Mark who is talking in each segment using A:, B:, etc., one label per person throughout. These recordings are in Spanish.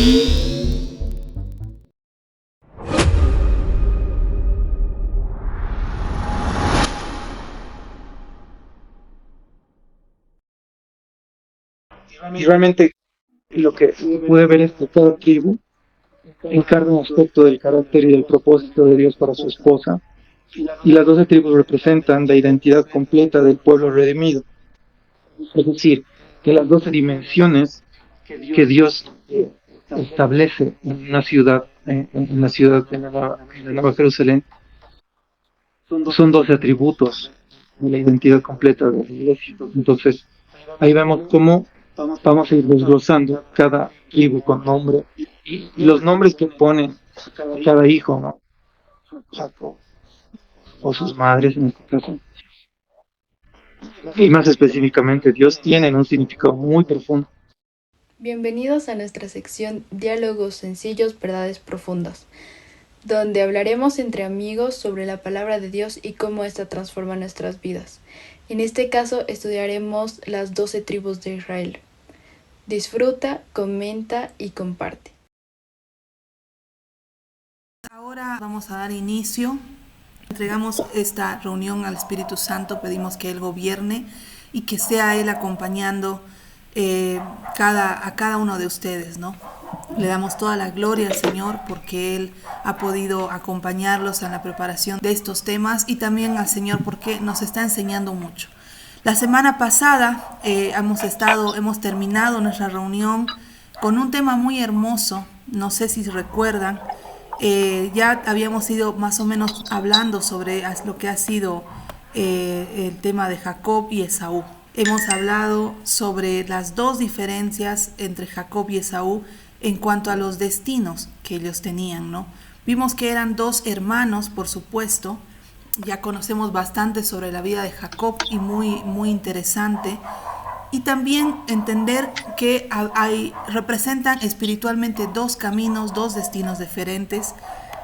A: Y realmente lo que puede ver es que cada tribu encarna un aspecto del carácter y del propósito de Dios para su esposa, y las 12 tribus representan la identidad completa del pueblo redimido. Es decir, que las 12 dimensiones que Dios establece en una ciudad, en la ciudad de la Nueva Jerusalén, son 12 atributos de la identidad completa de la iglesia. Entonces, ahí vemos cómo vamos a ir desglosando cada tribu con nombre y los nombres que pone cada hijo, ¿no? Jacob, o sus madres en este caso. Y más específicamente, Dios tiene un significado muy profundo.
B: Bienvenidos a nuestra sección Diálogos sencillos, verdades profundas, donde hablaremos entre amigos sobre la palabra de Dios y cómo ésta transforma nuestras vidas. En este caso estudiaremos las 12 tribus de Israel. Disfruta, comenta y comparte.
C: Ahora vamos a dar inicio. Entregamos esta reunión al Espíritu Santo, pedimos que Él gobierne y que sea Él acompañando a cada uno de ustedes, ¿no? Le damos toda la gloria al Señor porque Él ha podido acompañarlos en la preparación de estos temas y también al Señor porque nos está enseñando mucho. La semana pasada hemos terminado nuestra reunión con un tema muy hermoso, no sé si recuerdan. Ya habíamos ido más o menos hablando sobre lo que ha sido el tema de Jacob y Esaú. Hemos hablado sobre las dos diferencias entre Jacob y Esaú en cuanto a los destinos que ellos tenían, ¿no? Vimos que eran dos hermanos, por supuesto. Ya conocemos bastante sobre la vida de Jacob y muy interesante. Y también entender que representan espiritualmente dos caminos, dos destinos diferentes.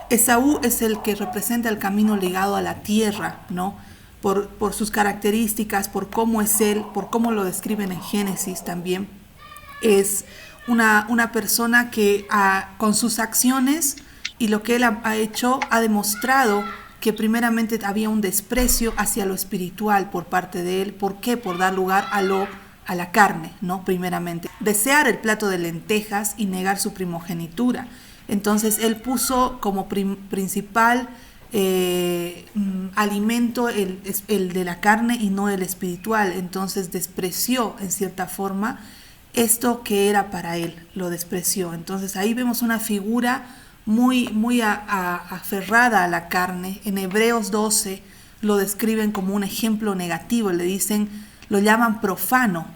C: Esaú es el que representa el camino ligado a la tierra, ¿no? Por sus características, por cómo es él, por cómo lo describen en Génesis también. Es una persona que con sus acciones y lo que él ha hecho ha demostrado que primeramente había un desprecio hacia lo espiritual por parte de él. ¿Por qué? Por dar lugar a la carne, ¿no? Primeramente. Desear el plato de lentejas y negar su primogenitura. Entonces él puso como principal alimento el de la carne y no el espiritual. Entonces despreció en cierta forma esto que era para él, lo despreció. Entonces ahí vemos una figura muy aferrada a la carne. En Hebreos 12 lo describen como un ejemplo negativo, lo llaman profano,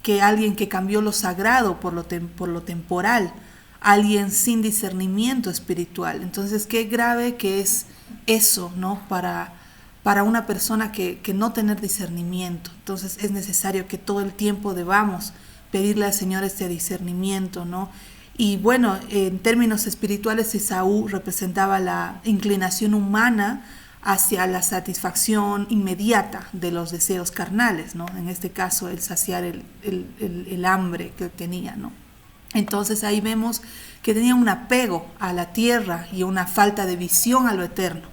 C: que alguien que cambió lo sagrado por lo temporal, alguien sin discernimiento espiritual. Entonces qué grave que es eso, ¿no? Para una persona que no tener discernimiento. Entonces es necesario que todo el tiempo debamos pedirle al Señor este discernimiento, ¿no? Y bueno, en términos espirituales, Esaú representaba la inclinación humana hacia la satisfacción inmediata de los deseos carnales, ¿no? En este caso, el saciar el hambre que tenía, ¿no? Entonces ahí vemos que tenía un apego a la tierra y una falta de visión a lo eterno.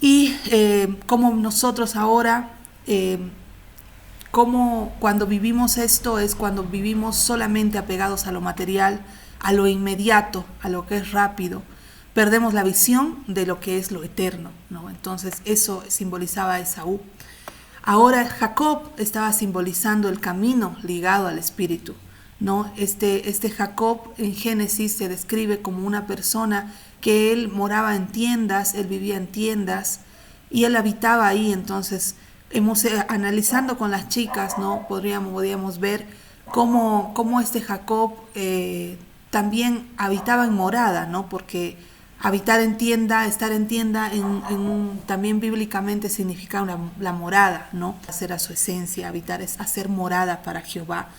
C: Y como nosotros ahora, como cuando vivimos esto es cuando vivimos solamente apegados a lo material, a lo inmediato, a lo que es rápido, perdemos la visión de lo que es lo eterno, ¿no? Entonces eso simbolizaba a Esaú. Ahora Jacob estaba simbolizando el camino ligado al espíritu, ¿no? Este Jacob en Génesis se describe como una persona que él moraba en tiendas, él vivía en tiendas y él habitaba ahí. Entonces analizando con las chicas, ¿no? Podríamos ver cómo este Jacob también habitaba en morada, ¿no? Porque habitar en tienda, estar en tienda, también bíblicamente significa la morada, ¿no? Hacer a su esencia, habitar es hacer morada para Jehová,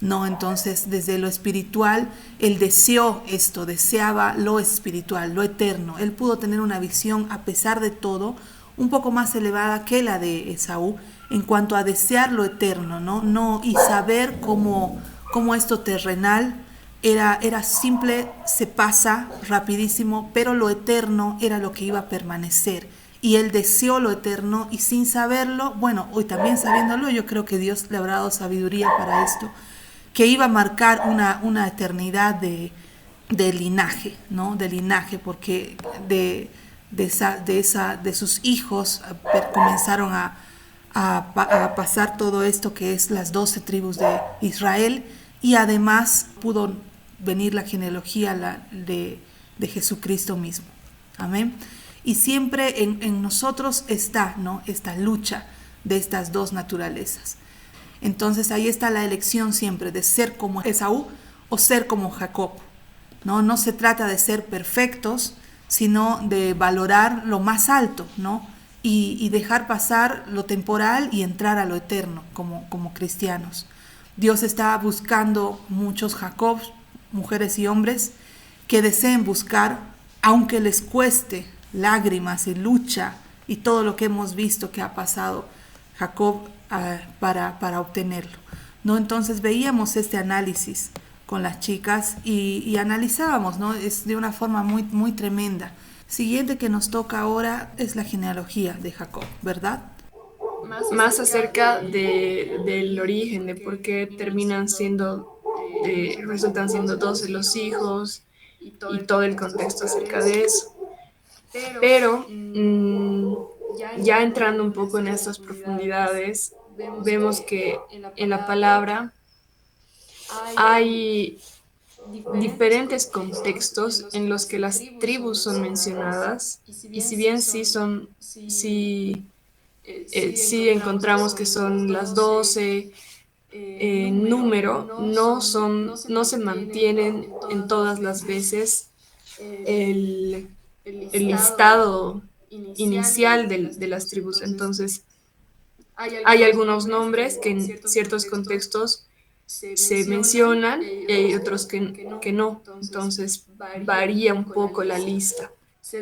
C: ¿no? Entonces, desde lo espiritual, él deseaba lo espiritual, lo eterno. Él pudo tener una visión, a pesar de todo, un poco más elevada que la de Esaú, en cuanto a desear lo eterno, ¿no? Y saber cómo esto terrenal era simple, se pasa rapidísimo, pero lo eterno era lo que iba a permanecer. Y él deseó lo eterno y sin saberlo, bueno, hoy también sabiéndolo, yo creo que Dios le habrá dado sabiduría para esto, que iba a marcar una eternidad de linaje, ¿no? De linaje, porque de sus hijos comenzaron a pasar todo esto que es las 12 tribus de Israel, y además pudo venir la genealogía de Jesucristo mismo. Amén. Y siempre en nosotros está, ¿no?, esta lucha de estas dos naturalezas. Entonces ahí está la elección siempre de ser como Esaú o ser como Jacob. No se trata de ser perfectos, sino de valorar lo más alto, ¿no? Y dejar pasar lo temporal y entrar a lo eterno como cristianos. Dios está buscando muchos Jacobs, mujeres y hombres, que deseen buscar, aunque les cueste lágrimas y lucha y todo lo que hemos visto que ha pasado Jacob para obtenerlo, ¿no? Entonces veíamos este análisis con las chicas y analizábamos, ¿no? Es de una forma muy, muy tremenda. Siguiente que nos toca ahora es la genealogía de Jacob, ¿verdad?
D: Más acerca del origen, de por qué resultan siendo 12 los hijos y todo el contexto acerca de eso. Pero ya entrando un poco en estas profundidades, vemos que en la palabra hay diferentes contextos en los que las tribus son mencionadas, y si bien sí encontramos que son las 12 en número, no se mantienen en todas las veces el listado inicial de las tribus. Entonces, hay algunos nombres que en ciertos contextos se mencionan y hay otros que no. Entonces, varía un poco la lista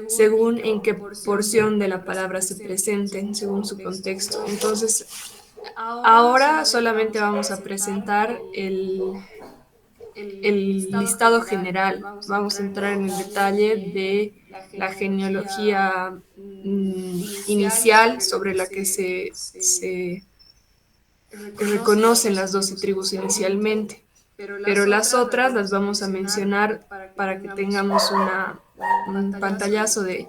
D: según en qué porción de la palabra se presenten, según su contexto. Entonces, ahora solamente vamos a presentar el listado general. Vamos a entrar en el detalle de la genealogía inicial sobre la que se reconocen las 12 tribus inicialmente. Pero las otras las vamos a mencionar para que tengamos un pantallazo de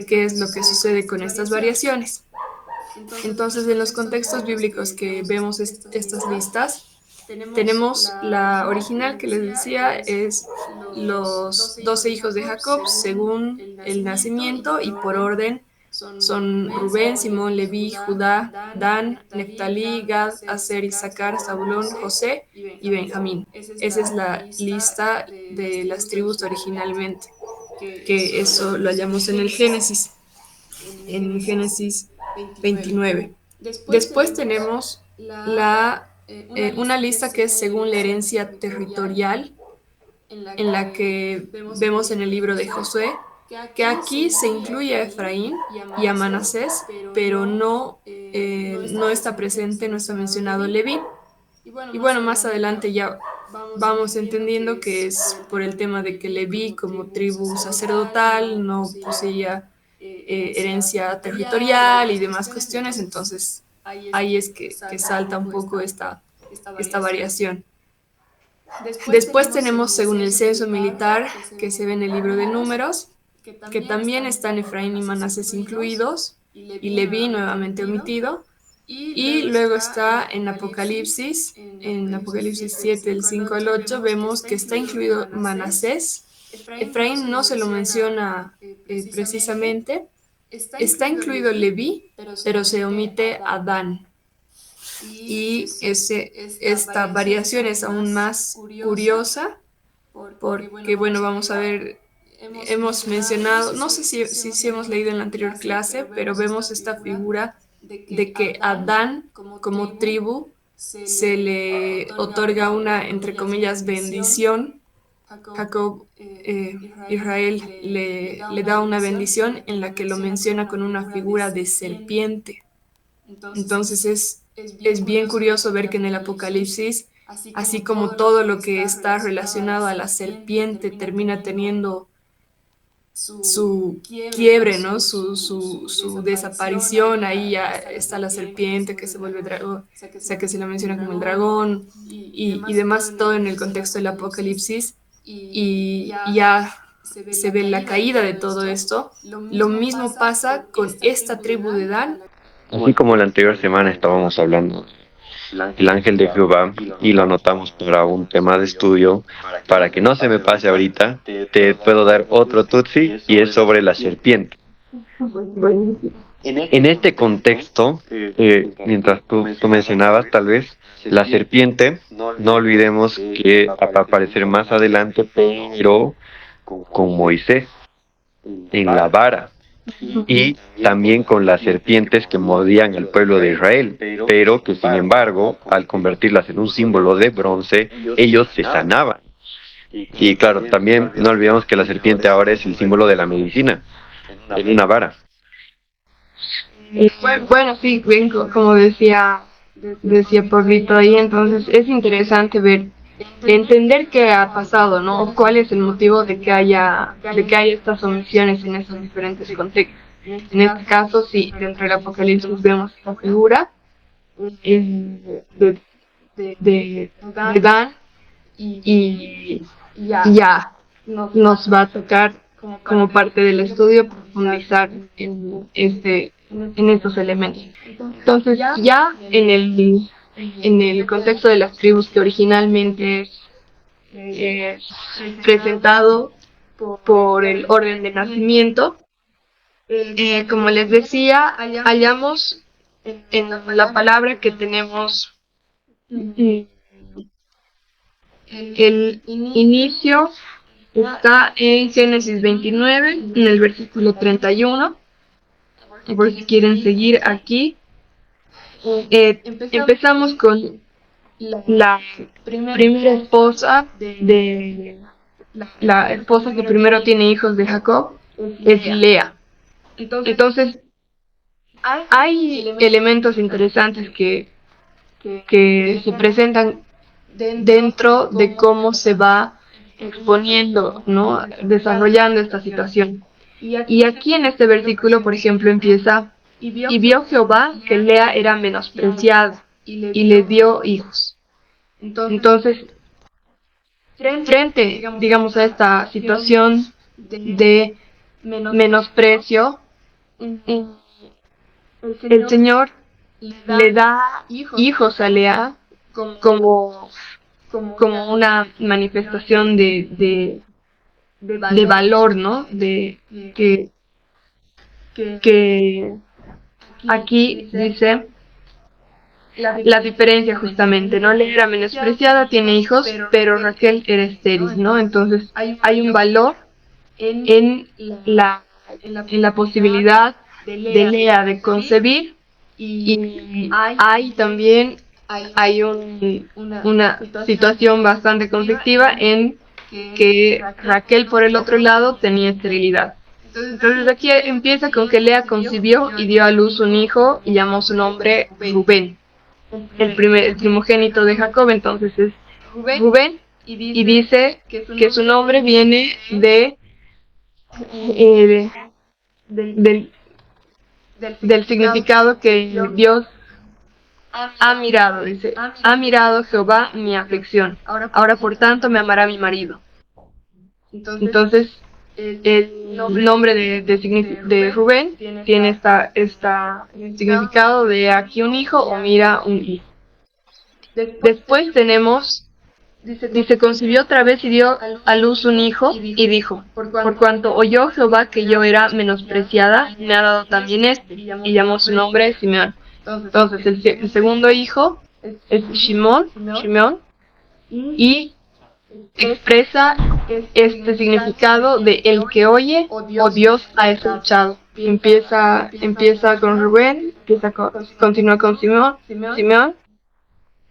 D: qué es lo que sucede con estas variaciones. Entonces, en los contextos bíblicos que vemos estas listas, tenemos la original que les decía, es los 12 hijos de Jacob según el nacimiento y por orden. Son Rubén, Simón, Leví, Judá, Dan, Neftalí, Gad, Aser, Isaacar, Zabulón, José y Benjamín. Esa es la lista de las tribus originalmente, que eso lo hallamos en Génesis 29. Después tenemos una lista que es según la herencia territorial, en la que vemos en el libro de Josué, que aquí se incluye a Efraín y a Manasés, pero no está presente, no está mencionado Leví. Y bueno, más adelante ya vamos entendiendo que es por el tema de que Leví, como tribu sacerdotal, no poseía herencia territorial y demás cuestiones. Entonces ahí es que salta un poco esta variación. Después tenemos según el censo militar, que se ve en el libro de Números, que también están Efraín y Manasés incluidos, y Leví nuevamente omitido. Y luego está en Apocalipsis 7, del 5 al 8, vemos que está incluido Manasés. Efraín no se lo menciona precisamente. Está incluido Leví, pero se omite a Dan. Y esta variación es aún más curiosa porque, bueno, vamos a ver, hemos mencionado, no sé si hemos leído en la anterior clase, pero vemos esta figura de que a Dan como tribu se le otorga una, entre comillas, bendición. Jacob, Israel le da una bendición en la que lo menciona con una figura de serpiente. Entonces es bien curioso ver que en el Apocalipsis así como todo lo que está relacionado a la serpiente termina teniendo su quiebre, ¿no? Su desaparición, ahí ya está la serpiente que se vuelve dragón, o sea, que se la menciona como el dragón y demás, todo en el contexto del Apocalipsis, y ya se ve la caída de todo esto. Lo mismo pasa con esta tribu de Dan.
E: Así como la anterior semana estábamos hablando el ángel de Jehová y lo anotamos para un tema de estudio, para que no se me pase ahorita, te puedo dar otro tutsi y es sobre la serpiente. En este contexto, mientras tú mencionabas tal vez, la serpiente, no olvidemos que va a aparecer más adelante, pero con Moisés, en la vara, y también con las serpientes que mordían al pueblo de Israel, pero que sin embargo, al convertirlas en un símbolo de bronce, ellos se sanaban. Y claro, también no olvidemos que la serpiente ahora es el símbolo de la medicina, en una vara.
F: Bueno, sí, bien, como decía Pablito ahí, entonces es interesante entender qué ha pasado, ¿no? O cuál es el motivo de que haya estas omisiones en esos diferentes contextos. En este caso, sí, dentro del Apocalipsis vemos esta figura de Dan, y ya nos va a tocar como parte del estudio profundizar en estos elementos. Entonces, ya en el contexto de las tribus que originalmente es presentado por el orden de nacimiento, como les decía, hallamos en la palabra que tenemos el inicio. Está en Génesis 29, en el versículo 31, por si quieren seguir aquí. Empezamos con la primera esposa la esposa que primero tiene hijos de Jacob, es Lea. Entonces, hay elementos interesantes que se presentan dentro de cómo se va exponiendo, ¿no? Desarrollando esta situación. Y aquí en este versículo, por ejemplo, empieza: y vio Jehová que Lea era menospreciada y le dio hijos. Entonces, frente, digamos, a esta situación de menosprecio, el Señor le da hijos a Lea como una manifestación de valor, ¿no? Que aquí dice la diferencia justamente, ¿no? Lea era menospreciada, tiene hijos, pero Raquel era estéril, ¿no? Entonces hay un valor en la posibilidad de Lea de concebir, y hay también una situación bastante conflictiva en que Raquel, por el otro lado, tenía esterilidad. Entonces aquí empieza con que Lea concibió y dio a luz un hijo y llamó su nombre Rubén, el primogénito de Jacob. Entonces es Rubén, y dice que su nombre viene del significado que Dios ha mirado. Dice: ha mirado Jehová mi aflicción, ahora por tanto me amará mi marido. Entonces el nombre de Rubén tiene esta significado de aquí un hijo, o mira un hijo. Después tenemos, dice: concibió otra vez y dio a luz un hijo, y dijo: por cuanto oyó Jehová que yo era menospreciada, me ha dado también este, y llamó su nombre Simeón. Entonces el segundo hijo es Shimón, y expresa este significado de el que oye, o Dios ha escuchado. Empieza con Rubén, continúa con Simeón,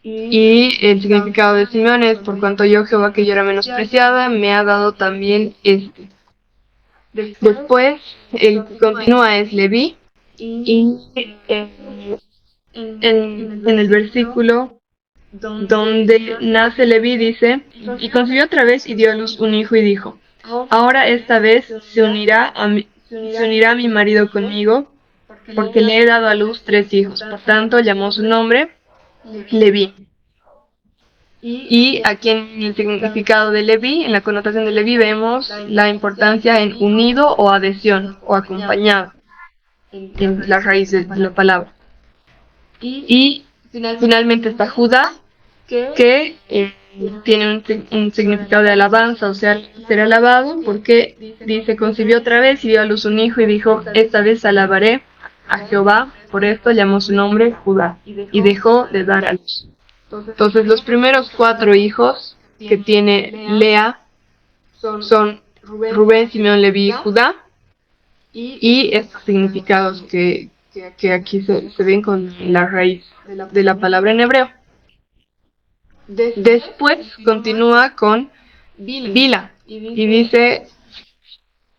F: y el significado de Simeón es: por cuanto yo Jehová que yo era menospreciada, me ha dado también este. Después el que continúa es Leví, y en el versículo donde nace Leví, dice, y concibió otra vez y dio a luz un hijo y dijo, ahora esta vez se unirá mi marido conmigo, porque le he dado a luz 3 hijos. Por tanto, llamó su nombre Leví. Y aquí en el significado de Leví, en la connotación de Leví, vemos la importancia en unido o adhesión o acompañado, en la raíz de la palabra. Y finalmente está Judá, que tiene un significado de alabanza, o sea, ser alabado, porque dice, concibió otra vez y dio a luz un hijo y dijo, esta vez alabaré a Jehová, por esto llamó su nombre Judá, y dejó de dar a luz. Entonces los primeros 4 hijos que tiene Lea son Rubén, Simeón, Leví y Judá, y estos significados que aquí se ven con la raíz de la palabra en hebreo. Después continúa con Bila, y dice,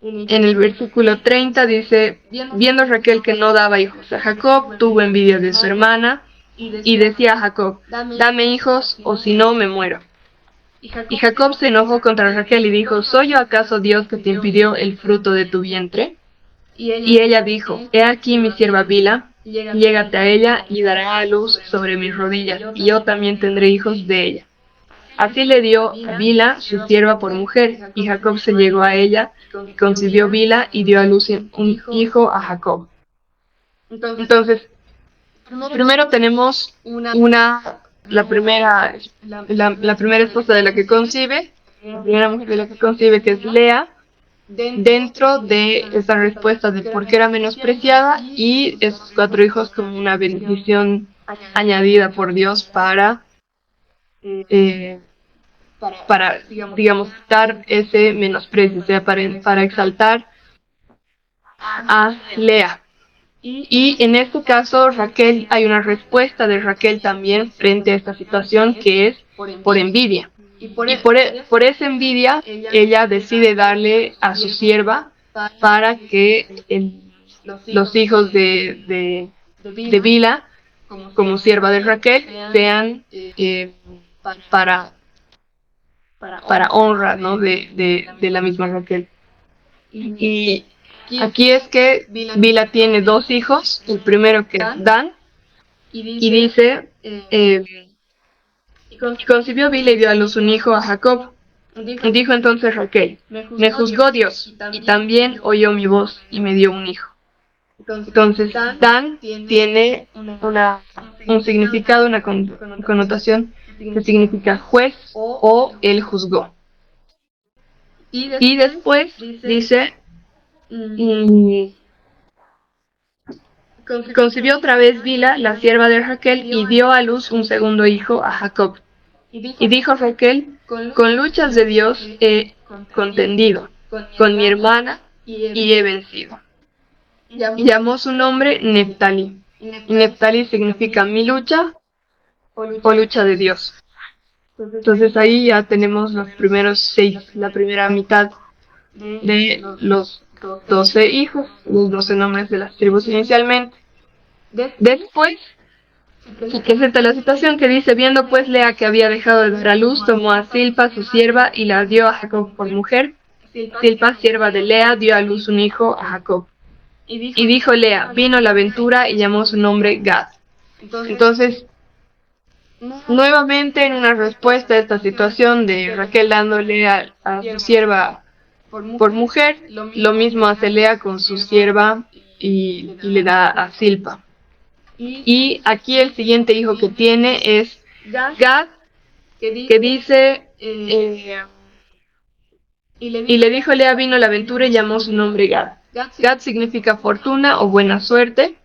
F: en el versículo 30 dice, viendo Raquel que no daba hijos a Jacob, tuvo envidia de su hermana, y decía a Jacob, dame hijos, o si no me muero. Y Jacob se enojó contra Raquel y dijo, ¿soy yo acaso Dios que te impidió el fruto de tu vientre? Y ella dijo, he aquí mi sierva Bila, llégate a ella y dará a luz sobre mis rodillas, y yo también tendré hijos de ella. Así le dio a Bila su sierva por mujer, y Jacob se llegó a ella, y concibió Bila y dio a luz un hijo a Jacob. Entonces, primero tenemos la primera esposa de la que concibe, la primera mujer de la que concibe, que es Lea, dentro de esa respuesta de por qué era menospreciada, y esos 4 hijos como una bendición añadida por Dios para digamos, quitar ese menosprecio, o sea, para exaltar a Lea. Y en este caso, Raquel, hay una respuesta de Raquel también frente a esta situación, que es por envidia. Y por esa envidia, ella decide darle a su sierva para que los hijos de Bila, como sierva de Raquel, sean para honra, ¿no?, de la misma Raquel. Y aquí es que Bila tiene 2 hijos, el primero que es Dan, y dice, y concibió Bila y dio a luz un hijo a Jacob. Y dijo entonces Raquel, me juzgó Dios, y también oyó mi voz, y me dio un hijo. Entonces Dan tiene un significado, una connotación que significa juez o él juzgó. Y después dice, concibió otra vez Bila, la sierva de Raquel, y dio a luz un segundo hijo a Jacob. Y dijo Raquel, con luchas de Dios he contendido, con mi hermana, y he vencido. Y llamó su nombre Neftalí. Y Neftalí significa mi lucha o lucha de Dios. Entonces ahí ya tenemos los primeros 6, la primera mitad de los 12 hijos, los 12 nombres de las tribus inicialmente. Después se presenta la situación que dice, viendo pues Lea que había dejado de dar a luz, tomó a Silpa su sierva y la dio a Jacob por mujer. Silpa, sierva de Lea, dio a luz un hijo a Jacob. Y dijo Lea, vino la ventura, y llamó su nombre Gad. Entonces, nuevamente en una respuesta a esta situación de Raquel dándole a su sierva por mujer, lo mismo hace Lea con su sierva y le da a Silpa. Y aquí el siguiente hijo que tiene es Gad, que dice, y le dijo Lea, vino la ventura, y llamó su nombre Gad. Gad significa fortuna o buena suerte.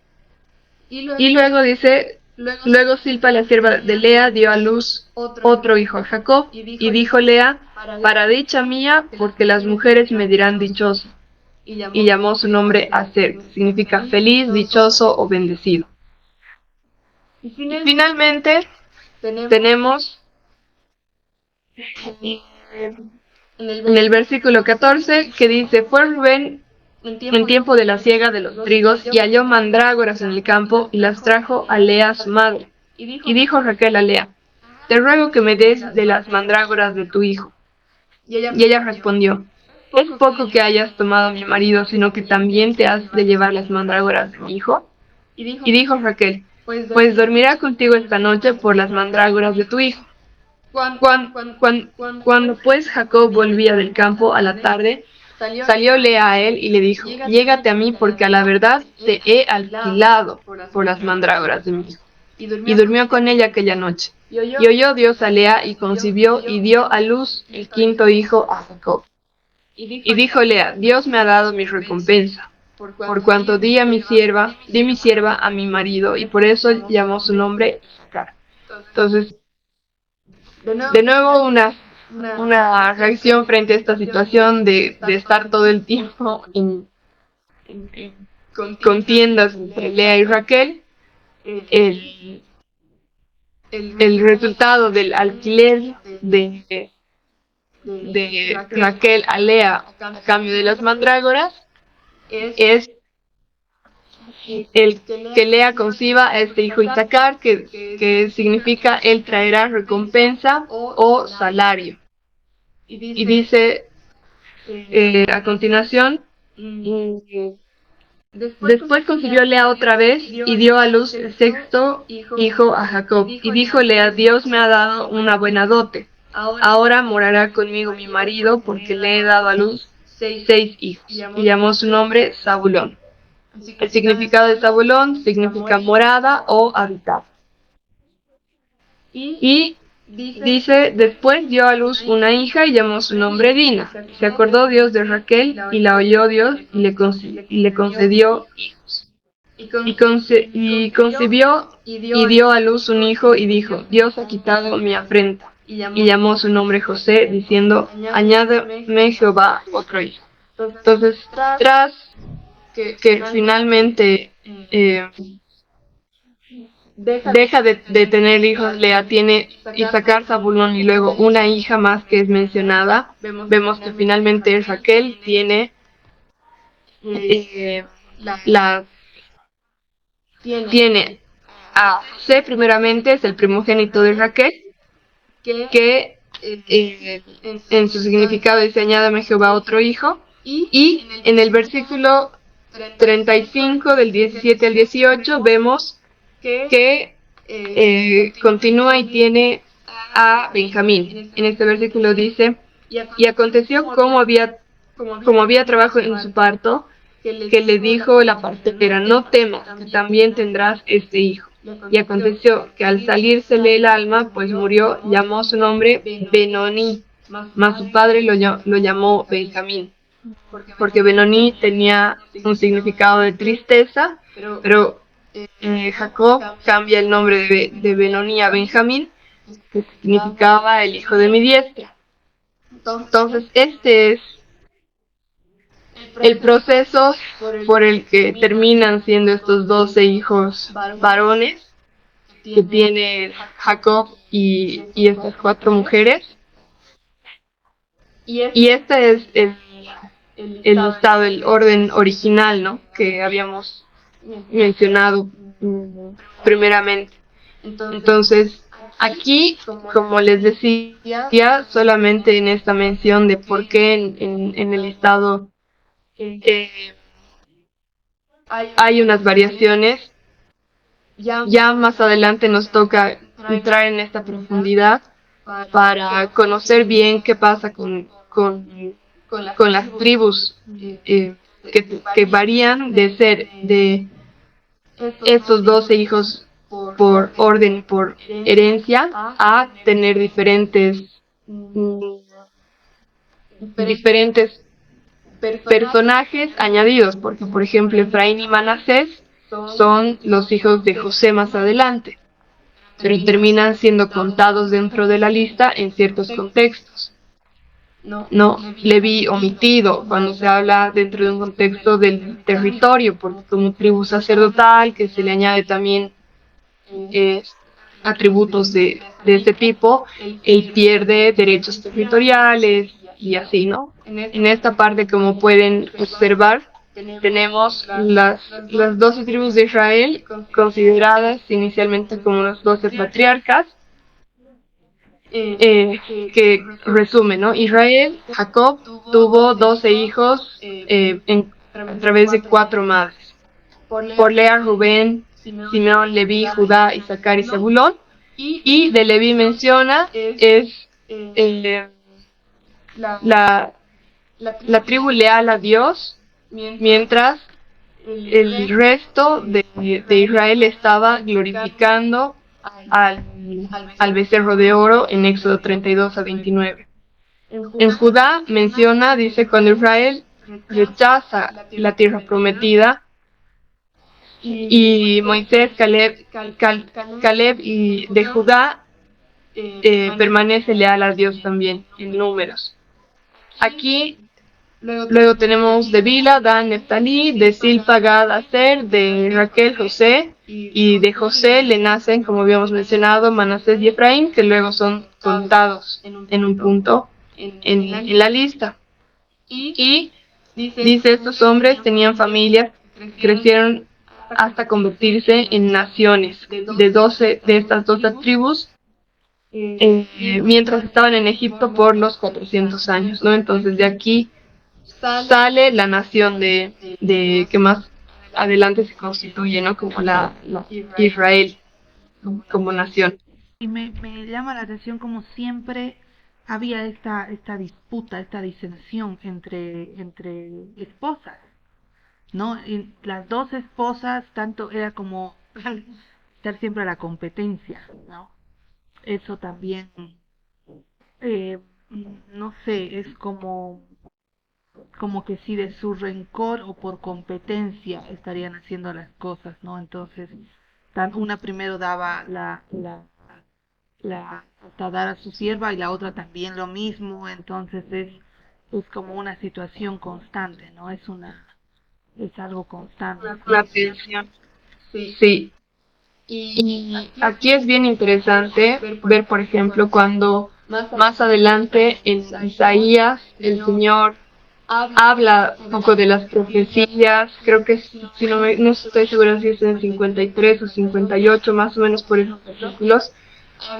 F: Y luego dice, luego Silpa, la sierva de Lea, dio a luz otro hijo a Jacob, y dijo Lea, para dicha mía, porque las mujeres me dirán dichoso. Y llamó su nombre Aser, que significa feliz, dichoso o bendecido. Y finalmente tenemos en el versículo 14 que dice, fue Rubén en tiempo de la siega de los trigos, y halló mandrágoras en el campo, y las trajo a Lea su madre. Y dijo Raquel a Lea, te ruego que me des de las mandrágoras de tu hijo. Y ella respondió, ¿es poco que hayas tomado a mi marido, sino que también te has de llevar las mandrágoras de mi hijo? Y dijo Raquel, pues dormirá contigo esta noche por las mandrágoras de tu hijo. Cuando pues Jacob volvía del campo a la tarde, salió Lea a él y le dijo, llégate a mí porque a la verdad te he alquilado por las mandrágoras de mi hijo. Y durmió con ella aquella noche. Y oyó Dios a Lea y concibió y dio a luz el quinto hijo a Jacob. Y dijo Lea, Dios me ha dado mi recompensa, por cuanto di mi sierva a mi marido, y por eso llamó su nombre Isaacar. Entonces, de nuevo una reacción frente a esta situación de estar todo el tiempo en contiendas entre Lea y Raquel. El resultado del alquiler de Raquel a Lea a cambio de las mandrágoras es el que Lea conciba a este hijo Isaacar, que significa él traerá recompensa o salario. Y dice a continuación, después concibió Lea otra vez y dio a luz el sexto hijo a Jacob. Y dijo Lea, Dios me ha dado una buena dote. Ahora morará conmigo mi marido porque le he dado a luz 6 hijos. Y llamó su nombre Zabulón. El significado de Zabulón significa morada o habitar. Y dice, después dio a luz una hija y llamó su nombre Dina. Se acordó Dios de Raquel y la oyó Dios y le concedió hijos. Y concibió y dio a luz un hijo y dijo, Dios ha quitado mi afrenta. Y llamó su nombre José, diciendo, añádeme Jehová otro hijo. Entonces, tras que finalmente deja de tener hijos, Lea tiene Isaacar, Zabulón y luego una hija más que es mencionada. Vemos que finalmente Raquel tiene tiene a José primeramente, es el primogénito de Raquel, que en su significado dice añádame Jehová otro hijo, y en el versículo 35 del 17 al 18 vemos que continúa y tiene a Benjamín. En este versículo dice, y aconteció como había trabajo en su parto, que le dijo la partera, no temas, que también tendrás este hijo. Y aconteció que al salírsele el alma, pues murió, llamó su nombre Benoni, mas su padre lo llamó Benjamín, porque Benoni tenía un significado de tristeza, pero Jacob cambia el nombre de Benoni a Benjamín, que significaba el hijo de mi diestra. Entonces este es el proceso por el que terminan siendo estos 12 hijos varones que tiene Jacob y estas 4 mujeres. Y este es el estado, el orden original, ¿no?, que habíamos mencionado primeramente. Entonces, aquí, como les decía, solamente en esta mención de por qué en el estado hay unas variaciones. Ya más adelante nos toca entrar en esta profundidad para conocer bien qué pasa con las tribus que varían de ser de estos 12 hijos por orden, por herencia, a tener diferentes personajes añadidos, porque por ejemplo Efraín y Manasés son los hijos de José más adelante, pero terminan siendo contados dentro de la lista en ciertos contextos. No, Leví omitido cuando se habla dentro de un contexto del territorio, porque como tribu sacerdotal que se le añade también atributos de este tipo, él pierde derechos territoriales y así, ¿no? En esta parte, como pueden observar, tenemos las 12 tribus de Israel consideradas inicialmente como los 12 patriarcas, que resume, ¿no? Israel, Jacob, tuvo 12 hijos a través de 4 madres. Por Lea, Rubén, Simeón, Leví, Judá, Isaacar y Zebulón. Y de Leví menciona es la tribu leal a Dios, mientras el resto de Israel estaba glorificando al becerro de oro en Éxodo 32 a 29. En Judá menciona, dice, cuando Israel rechaza la tierra prometida, y Moisés, Caleb y de Judá permanece leal a Dios también en Números. Aquí luego tenemos de Bila, Dan, Neftalí, de Silpa, Gad, Aser, de Raquel, José, y de José le nacen, como habíamos mencionado, Manasés y Efraín, que luego son contados en un punto en la lista. Y dice, estos hombres tenían familias, crecieron hasta convertirse en naciones de 12 de estas 12 tribus, mientras estaban en Egipto por los 400 años, ¿no? Entonces de aquí sale la nación de que más adelante se constituye, ¿no? Como la Israel como nación.
C: Y me llama la atención como siempre había esta disputa, esta disensión entre esposas, ¿no? Y las dos esposas, tanto era como estar siempre a la competencia, ¿no? Eso también, no sé, es como que si de su rencor o por competencia estarían haciendo las cosas, ¿no? Entonces, una primero daba hasta dar a su sierva y la otra también lo mismo, entonces es como una situación constante, ¿no? Es algo constante.
F: Una tensión. Sí. Y aquí es bien interesante ver, por ejemplo, cuando más adelante en Isaías el Señor habla un poco de las profecías, creo que si no estoy segura si es en 53 o 58, más o menos por esos versículos,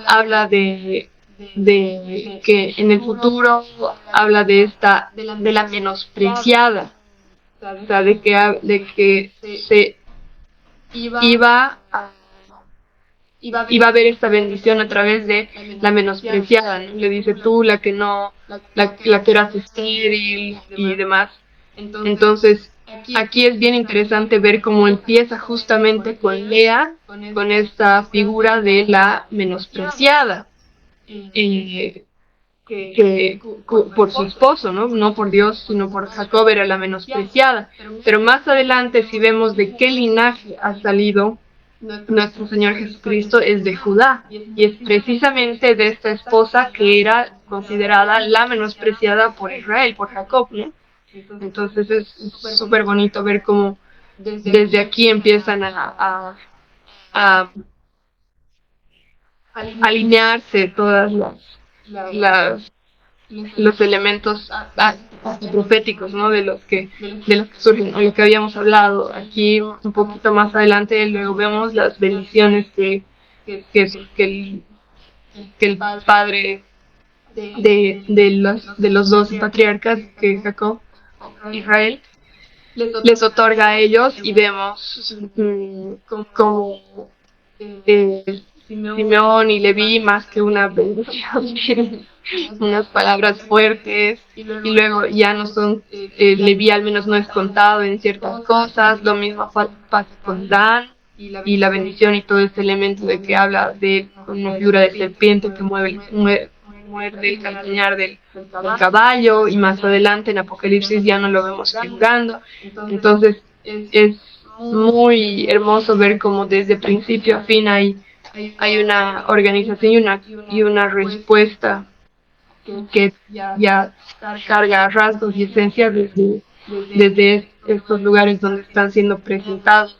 F: habla de que en el futuro habla de la menospreciada, o sea, de que se iba a haber esta bendición a través de la menospreciada, ¿no? Le dice tú, la que eras estéril y demás. Entonces, aquí es bien interesante ver cómo empieza justamente con Lea, con esta figura de la menospreciada, que por su esposo, ¿no? No por Dios, sino por Jacob era la menospreciada. Pero más adelante, si vemos de qué linaje ha salido nuestro Señor Jesucristo, es de Judá, y es precisamente de esta esposa que era considerada la menospreciada por Israel, por Jacob, ¿no? Entonces es súper bonito ver cómo desde aquí empiezan a alinearse todas los elementos proféticos, ¿no? de los que surgen, o lo que habíamos hablado aquí un poquito más adelante. Luego vemos las bendiciones que el padre de los 12 patriarcas, que Jacob, Israel, les otorga a ellos, y vemos como Simeón y Leví, más que una bendición, unas palabras fuertes, y luego ya no son, Leví al menos no es contado en ciertas cosas. Lo mismo pasa con Dan, y la bendición y todo este elemento de que habla de una figura de serpiente que muerde el calcañar del caballo, y más adelante en Apocalipsis ya no lo vemos figurando. Entonces es muy hermoso ver cómo desde principio a fin hay una organización y una respuesta que ya carga rasgos y esencias desde estos lugares donde están siendo presentados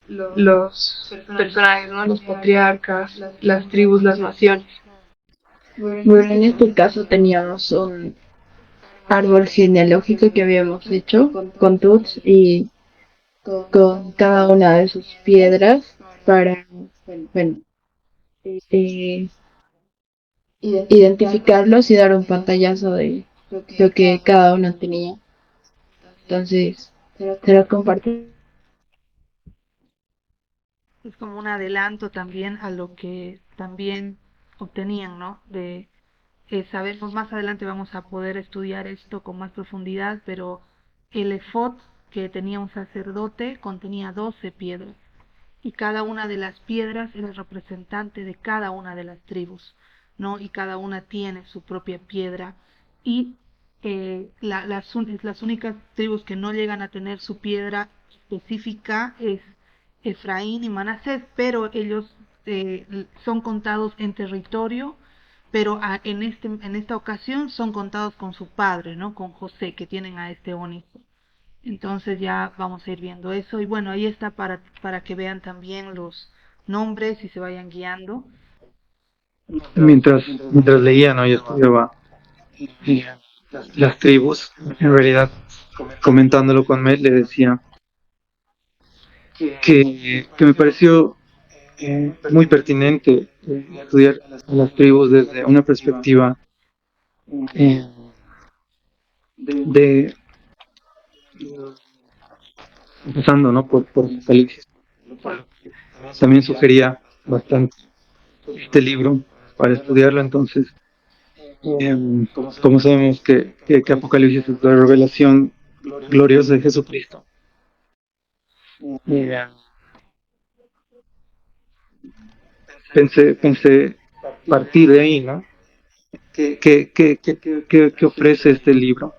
F: los personajes, ¿no? Los patriarcas, las tribus, las naciones.
G: Bueno, en este caso teníamos un árbol genealógico que habíamos hecho con tuts y con cada una de sus piedras para, bueno, identificarlos y dar un pantallazo de lo que cada uno tenía. Entonces, se lo compartí.
C: Es como un adelanto también a lo que también obtenían, ¿no? Sabemos más adelante vamos a poder estudiar esto con más profundidad, pero el efod que tenía un sacerdote contenía 12 piedras y cada una de las piedras era el representante de cada una de las tribus, ¿no? Y cada una tiene su propia piedra y las únicas tribus que no llegan a tener su piedra específica es Efraín y Manasés, pero ellos son contados en territorio, pero en esta ocasión son contados con su padre, ¿no? Con José, que tienen a este ónico. Entonces ya vamos a ir viendo eso. Y bueno, ahí está para que vean también los nombres y se vayan guiando.
A: Mientras leía, ¿no? Yo estudiaba eh, las tribus. En realidad, comentándolo con Mel, le decía que me pareció muy pertinente estudiar a las tribus desde una perspectiva eh, de empezando, ¿no? por Apocalipsis. También sugería bastante este libro para estudiarlo. Entonces, como sabemos que Apocalipsis es la revelación gloriosa de Jesucristo, pensé partir de ahí, ¿no? ¿Qué ofrece este libro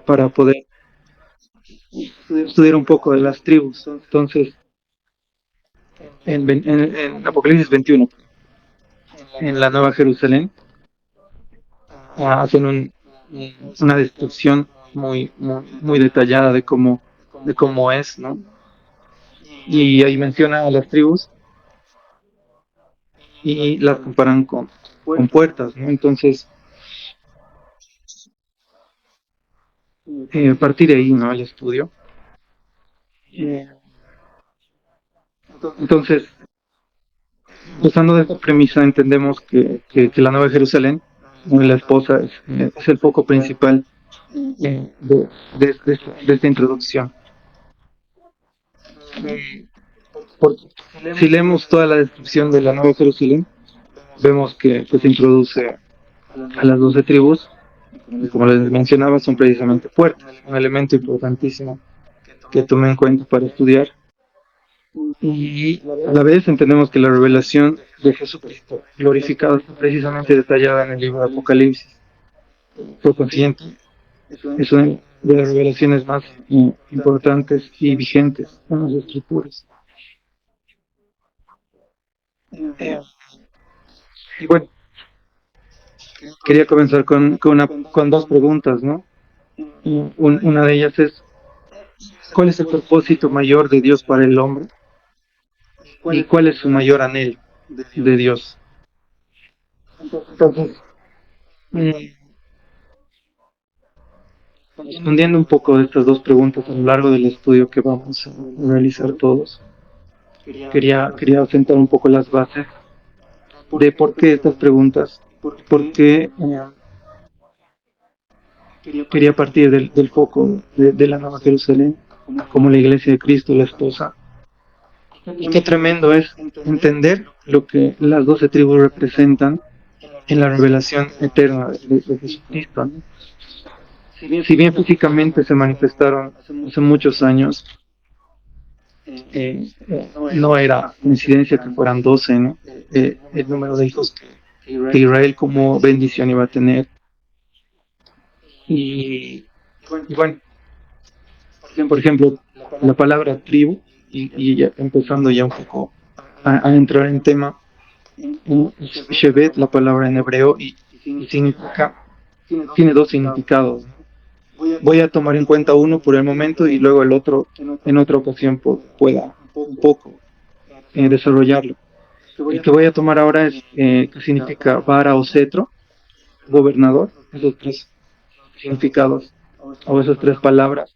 A: para poder estudiar un poco de las tribus? Entonces, en Apocalipsis 21, en la Nueva Jerusalén, hacen una descripción muy detallada de cómo es, ¿no? Y ahí menciona a las tribus y las comparan con puertas, ¿no? Entonces, a partir de ahí, ¿no? El estudio. Entonces, usando de esta premisa, entendemos que la Nueva Jerusalén, la esposa, es el foco principal de esta introducción. Porque si leemos toda la descripción de la Nueva Jerusalén, vemos que se introduce a las 12 tribus, y como les mencionaba, son precisamente puertas, un elemento importantísimo que tomé en cuenta para estudiar. Y a la vez entendemos que la revelación de Jesucristo glorificado está precisamente detallada en el libro de Apocalipsis. Por consiguiente, es una de las revelaciones más importantes y vigentes en las Escrituras. Y bueno, quería comenzar con dos preguntas, ¿no? Una de ellas es, ¿cuál es el propósito mayor de Dios para el hombre? ¿Y cuál es su mayor anhelo de Dios? Entonces, respondiendo un poco de estas dos preguntas a lo largo del estudio que vamos a realizar todos, quería sentar un poco las bases de por qué estas preguntas, por qué quería partir del foco de la Nueva Jerusalén como la iglesia de Cristo, la esposa. Y qué tremendo es entender lo que las 12 tribus representan en la revelación eterna de Jesucristo, ¿no? Si bien físicamente se manifestaron hace muchos años, no era coincidencia que fueran 12, ¿no? El número de hijos que Israel como bendición iba a tener. Y bueno, por ejemplo, la palabra tribu, y ya empezando ya un poco a entrar en tema, Shevet, la palabra en hebreo, y tiene dos significados. Voy a tomar en cuenta uno por el momento y luego el otro en otra ocasión pueda un poco desarrollarlo. El que voy a tomar ahora es que significa vara o cetro, gobernador, esos tres significados o esas tres palabras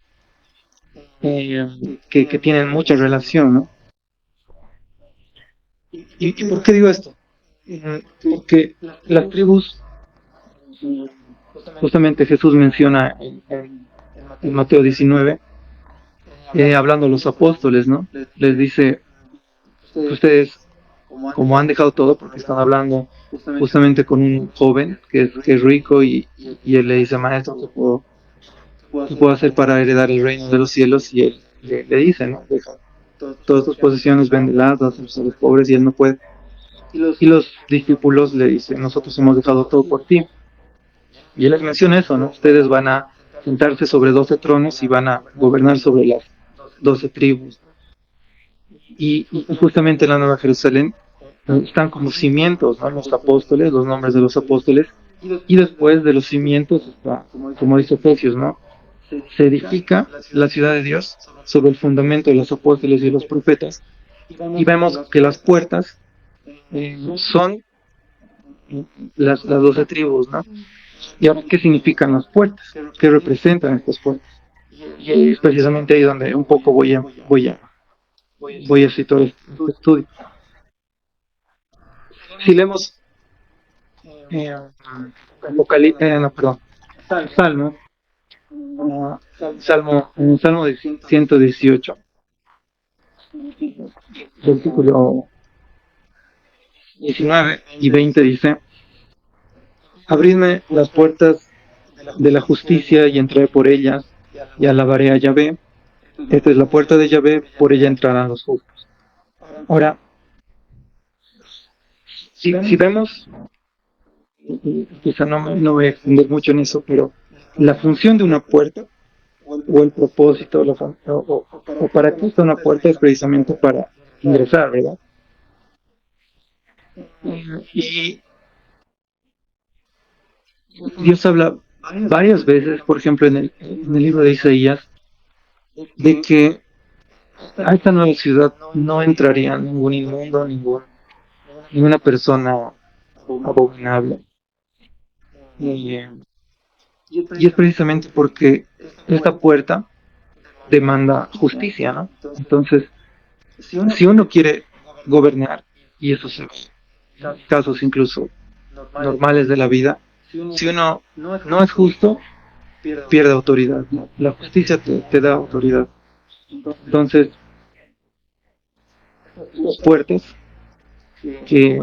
A: que tienen mucha relación, ¿no? ¿Y por qué digo esto? Porque las tribus Justamente Jesús menciona en Mateo 19, hablando a los apóstoles, ¿no? Les dice, ustedes, como han dejado todo, porque están hablando justamente con un joven que es rico y él le dice, maestro, ¿qué puedo hacer para heredar el reino de los cielos? Y él le dice, ¿no? Deja todas tus posesiones, véndelas, dáselas a los pobres, y él no puede. Y los discípulos le dicen, nosotros hemos dejado todo por ti. Y él les menciona eso, ¿no? Ustedes van a sentarse sobre 12 tronos y van a gobernar sobre las 12 tribus. Y justamente en la Nueva Jerusalén están como cimientos, ¿no? Los apóstoles, los nombres de los apóstoles, y después de los cimientos está, como dice Efesios, ¿no? Se edifica la ciudad de Dios sobre el fundamento de los apóstoles y los profetas, y vemos que las puertas son las 12 tribus, ¿no? ¿Y ahora qué significan las puertas? ¿Qué representan estas puertas? Y es precisamente ahí donde un poco voy a citar este estudio. Si leemos Salmo, en el Salmo de 118, versículo 19 y 20 dice, abridme las puertas de la justicia y entraré por ellas y alabaré a Yahvé. Esta es la puerta de Yahvé, por ella entrarán los justos. Ahora, si vemos, quizá no voy a extender mucho en eso, pero la función de una puerta, o el propósito, o para qué está una puerta, es precisamente para ingresar, ¿verdad? Y Dios habla varias veces, por ejemplo en el libro de Isaías, de que a esta nueva ciudad no entraría ningún inmundo, ninguna persona abominable. Y es precisamente porque esta puerta demanda justicia, ¿no? Entonces, si uno quiere gobernar, y eso se ve en casos incluso normales de la vida, si uno no es justo, pierde autoridad, ¿no? La justicia te da autoridad. Entonces, las puertas que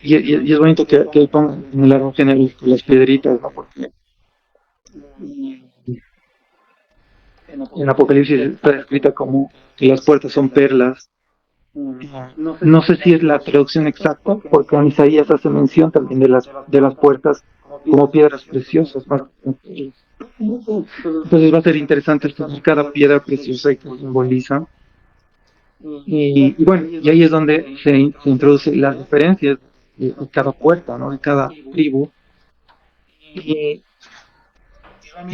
A: y es bonito que pongan en el árbol genealógico las piedritas, ¿no? Porque en Apocalipsis está escrita como que las puertas son perlas. No sé si es la traducción exacta, porque en Isaías hace mención también de las puertas como piedras preciosas. Entonces va a ser interesante estudiar cada piedra preciosa que simboliza. Y bueno, y ahí es donde se introducen las diferencias de cada puerta, ¿no? De cada tribu. Y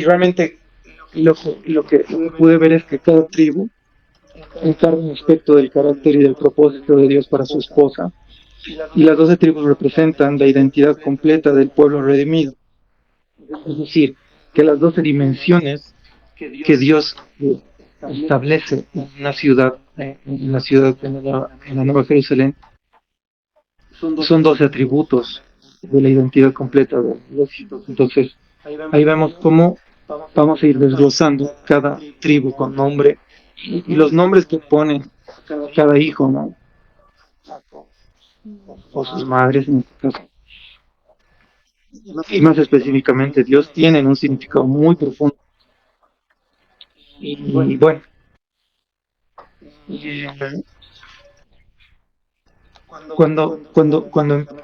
A: realmente lo que pude ver es que cada tribu encarna un aspecto del carácter y del propósito de Dios para su esposa, y las 12 tribus representan la identidad completa del pueblo redimido. Es decir, que las 12 dimensiones que Dios establece en una ciudad, en la Nueva Jerusalén, son 12 atributos de la identidad completa de Dios. Entonces, ahí vemos cómo vamos a ir desglosando cada tribu con nombre y los nombres que pone cada hijo, ¿no? O sus madres, en este caso. Y más específicamente, Dios tiene un significado muy profundo. Y bueno, cuando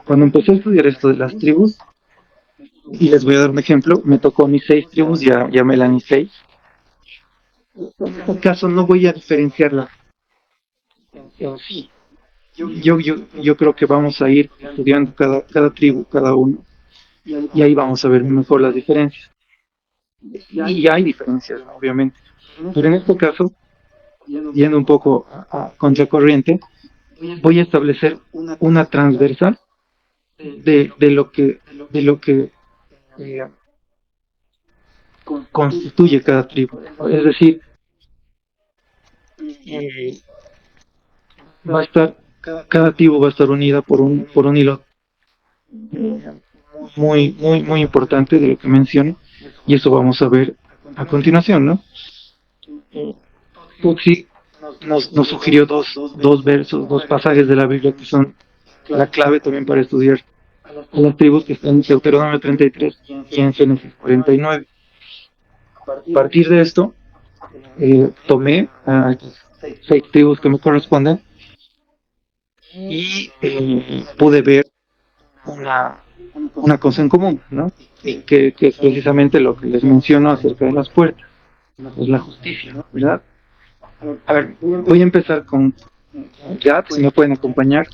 A: empecé a estudiar esto de las tribus, y les voy a dar un ejemplo, me tocó mis 6 tribus, ya me las 6. En este caso no voy a diferenciarlas en sí. Yo creo que vamos a ir estudiando cada tribu, cada uno, y ahí vamos a ver mejor las diferencias. Y hay diferencias, ¿no? Obviamente. Pero en este caso, yendo un poco a contracorriente, voy a establecer una transversal de lo que constituye cada tribu. Es decir, va a estar, cada tribu va a estar unida por un hilo muy importante de lo que menciono, y eso vamos a ver a continuación, ¿no? Tutsi nos sugirió dos versos, dos pasajes de la Biblia que son la clave también para estudiar a las tribus, que están en Deuteronomio 33 y en Génesis 49. A partir de esto, tomé a 6 tribus que me corresponden y pude ver una cosa en común, ¿no? Que es precisamente lo que les menciono acerca de las puertas, es la justicia, ¿no? ¿Verdad? A ver, voy a empezar con Gad, si me pueden acompañar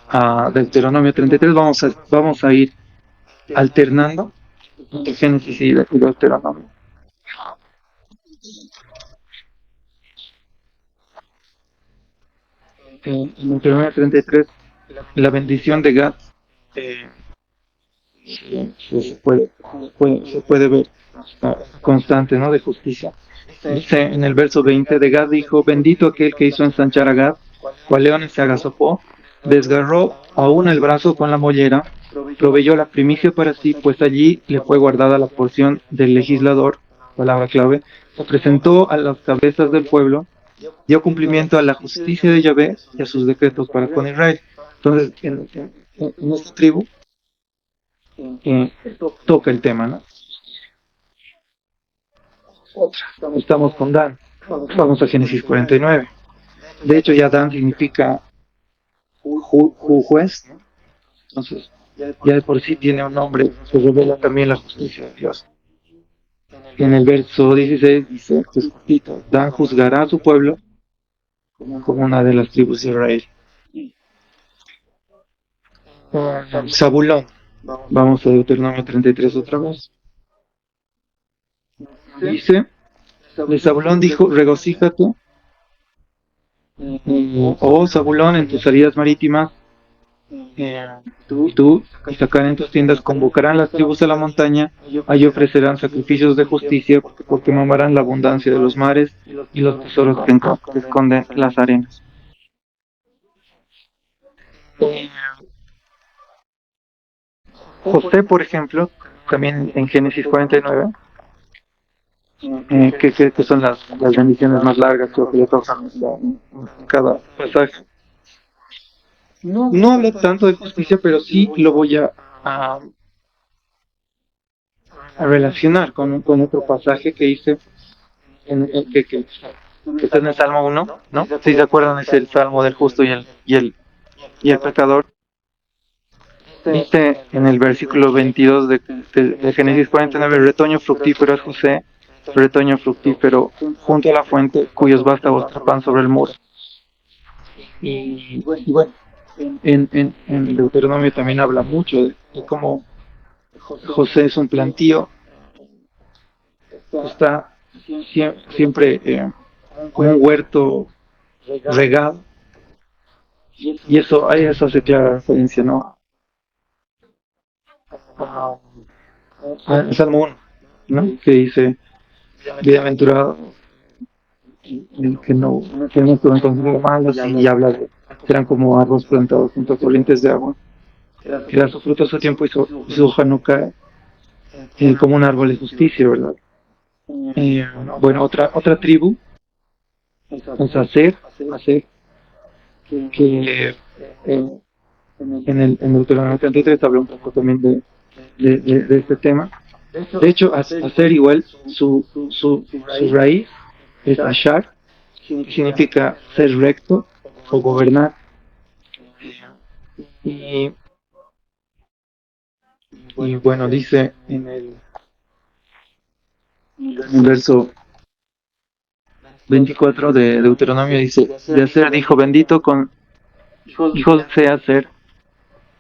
A: a Deuteronomio 33. Vamos a ir alternando entre Génesis y Deuteronomio. En Deuteronomio 33, la bendición de Gad se puede ver constante, ¿no? De justicia. Dice en el verso 20 de Gad, dijo: bendito aquel que hizo ensanchar a Gad, cual leones se agazapó, desgarró aún el brazo con la mollera, proveyó la primicia para sí, pues allí le fue guardada la porción del legislador, palabra clave, se presentó a las cabezas del pueblo, dio cumplimiento a la justicia de Yahvé y a sus decretos para con Israel. Entonces, en esta tribu toca el tema, ¿no? Estamos con Dan. Vamos a Génesis 49. De hecho, ya Dan significa juez, ¿no? Entonces, ya de por sí tiene un nombre que revela también la justicia de Dios. En el verso 16 dice, Dan juzgará a su pueblo como una de las tribus de Israel. Zabulón. Vamos a Deuteronomio 33 otra vez. Dice, de Zabulón dijo: regocíjate, oh Zabulón, en tus salidas marítimas, tú y sacar en tus tiendas convocarán las tribus a la montaña, allí ofrecerán sacrificios de justicia, porque mamarán la abundancia de los mares y los tesoros que esconden las arenas. José, por ejemplo, también en Génesis 49, que son las bendiciones más largas, creo que le tocan en cada pasaje. No habla tanto de justicia, pero sí lo voy a relacionar con otro pasaje que hice, que está en el Salmo 1, ¿no? Si se acuerdan, es el Salmo del justo y el pecador. Dice en el versículo 22 de Génesis 49, retoño fructífero es José, retoño fructífero junto a la fuente, cuyos vástagos trepan sobre el muro. Y bueno, en Deuteronomio también habla mucho de cómo José es un plantío, está siempre con un huerto regado, y eso hace clara referencia, ¿no? El Salmo 1, ¿no? Que dice: bienaventurado el que no estuvo en consejo malos, y habla de que eran como árboles plantados junto a corrientes de agua, que da su fruto a su tiempo y su hoja no cae, como un árbol de justicia, ¿verdad? Bueno, otra tribu es Aser, que en Deuteronomio 33 habla un poco también de este tema. De hecho, Aser igual, su raíz es Ashar, que significa ser recto o gobernar. Y bueno, dice en el verso 24 de Deuteronomio, dice: de Aser dijo: bendito con hijos sea Aser,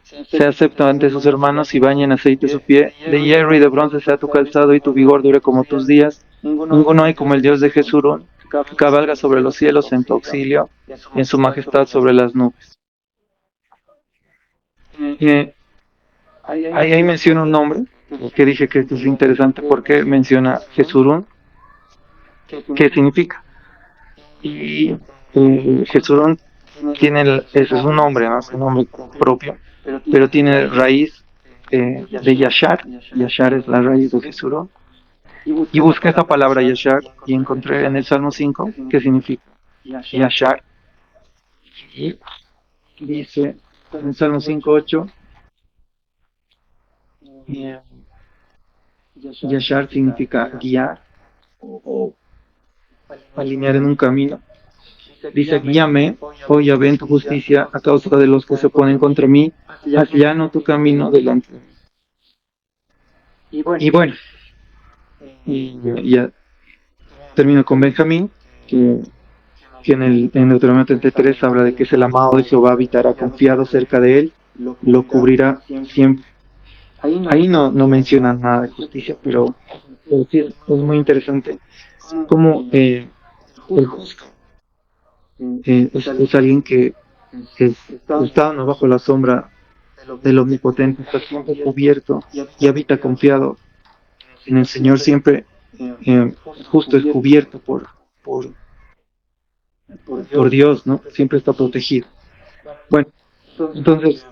A: se acepta ante sus hermanos y baña en aceite su pie, de hierro y de bronce sea tu calzado y tu vigor dure como tus días. Ninguno hay como el Dios de Jesurún, que cabalga sobre los cielos en tu auxilio y en su majestad sobre las nubes. Ahí menciona un nombre que dije que es interesante porque menciona Jesurún, ¿qué significa? Y Jesurún ese es un nombre, ¿no? Es un nombre propio, pero tiene raíz de Yashar. Yashar es la raíz de Jesurón. Y busqué esa palabra Yashar y encontré en el Salmo 5 qué significa Yashar. Y dice en el Salmo 5:8, Yashar significa guiar o alinear en un camino. Dice, guíame, oh Yahvé, en tu justicia a causa de los que se oponen contra mí, haz llano tu camino delante de mí. Y bueno, y ya termino con Benjamín, que en Deuteronomio 33 habla de que es el amado de Jehová, habitará confiado cerca de él, lo cubrirá siempre. Ahí no mencionan nada de justicia, pero sí es muy interesante como el justo es alguien que está ¿no? bajo la sombra del Omnipotente, está siempre cubierto y habita confiado en el Señor, siempre justo es cubierto por Dios, ¿no? Siempre está protegido. Bueno, entonces,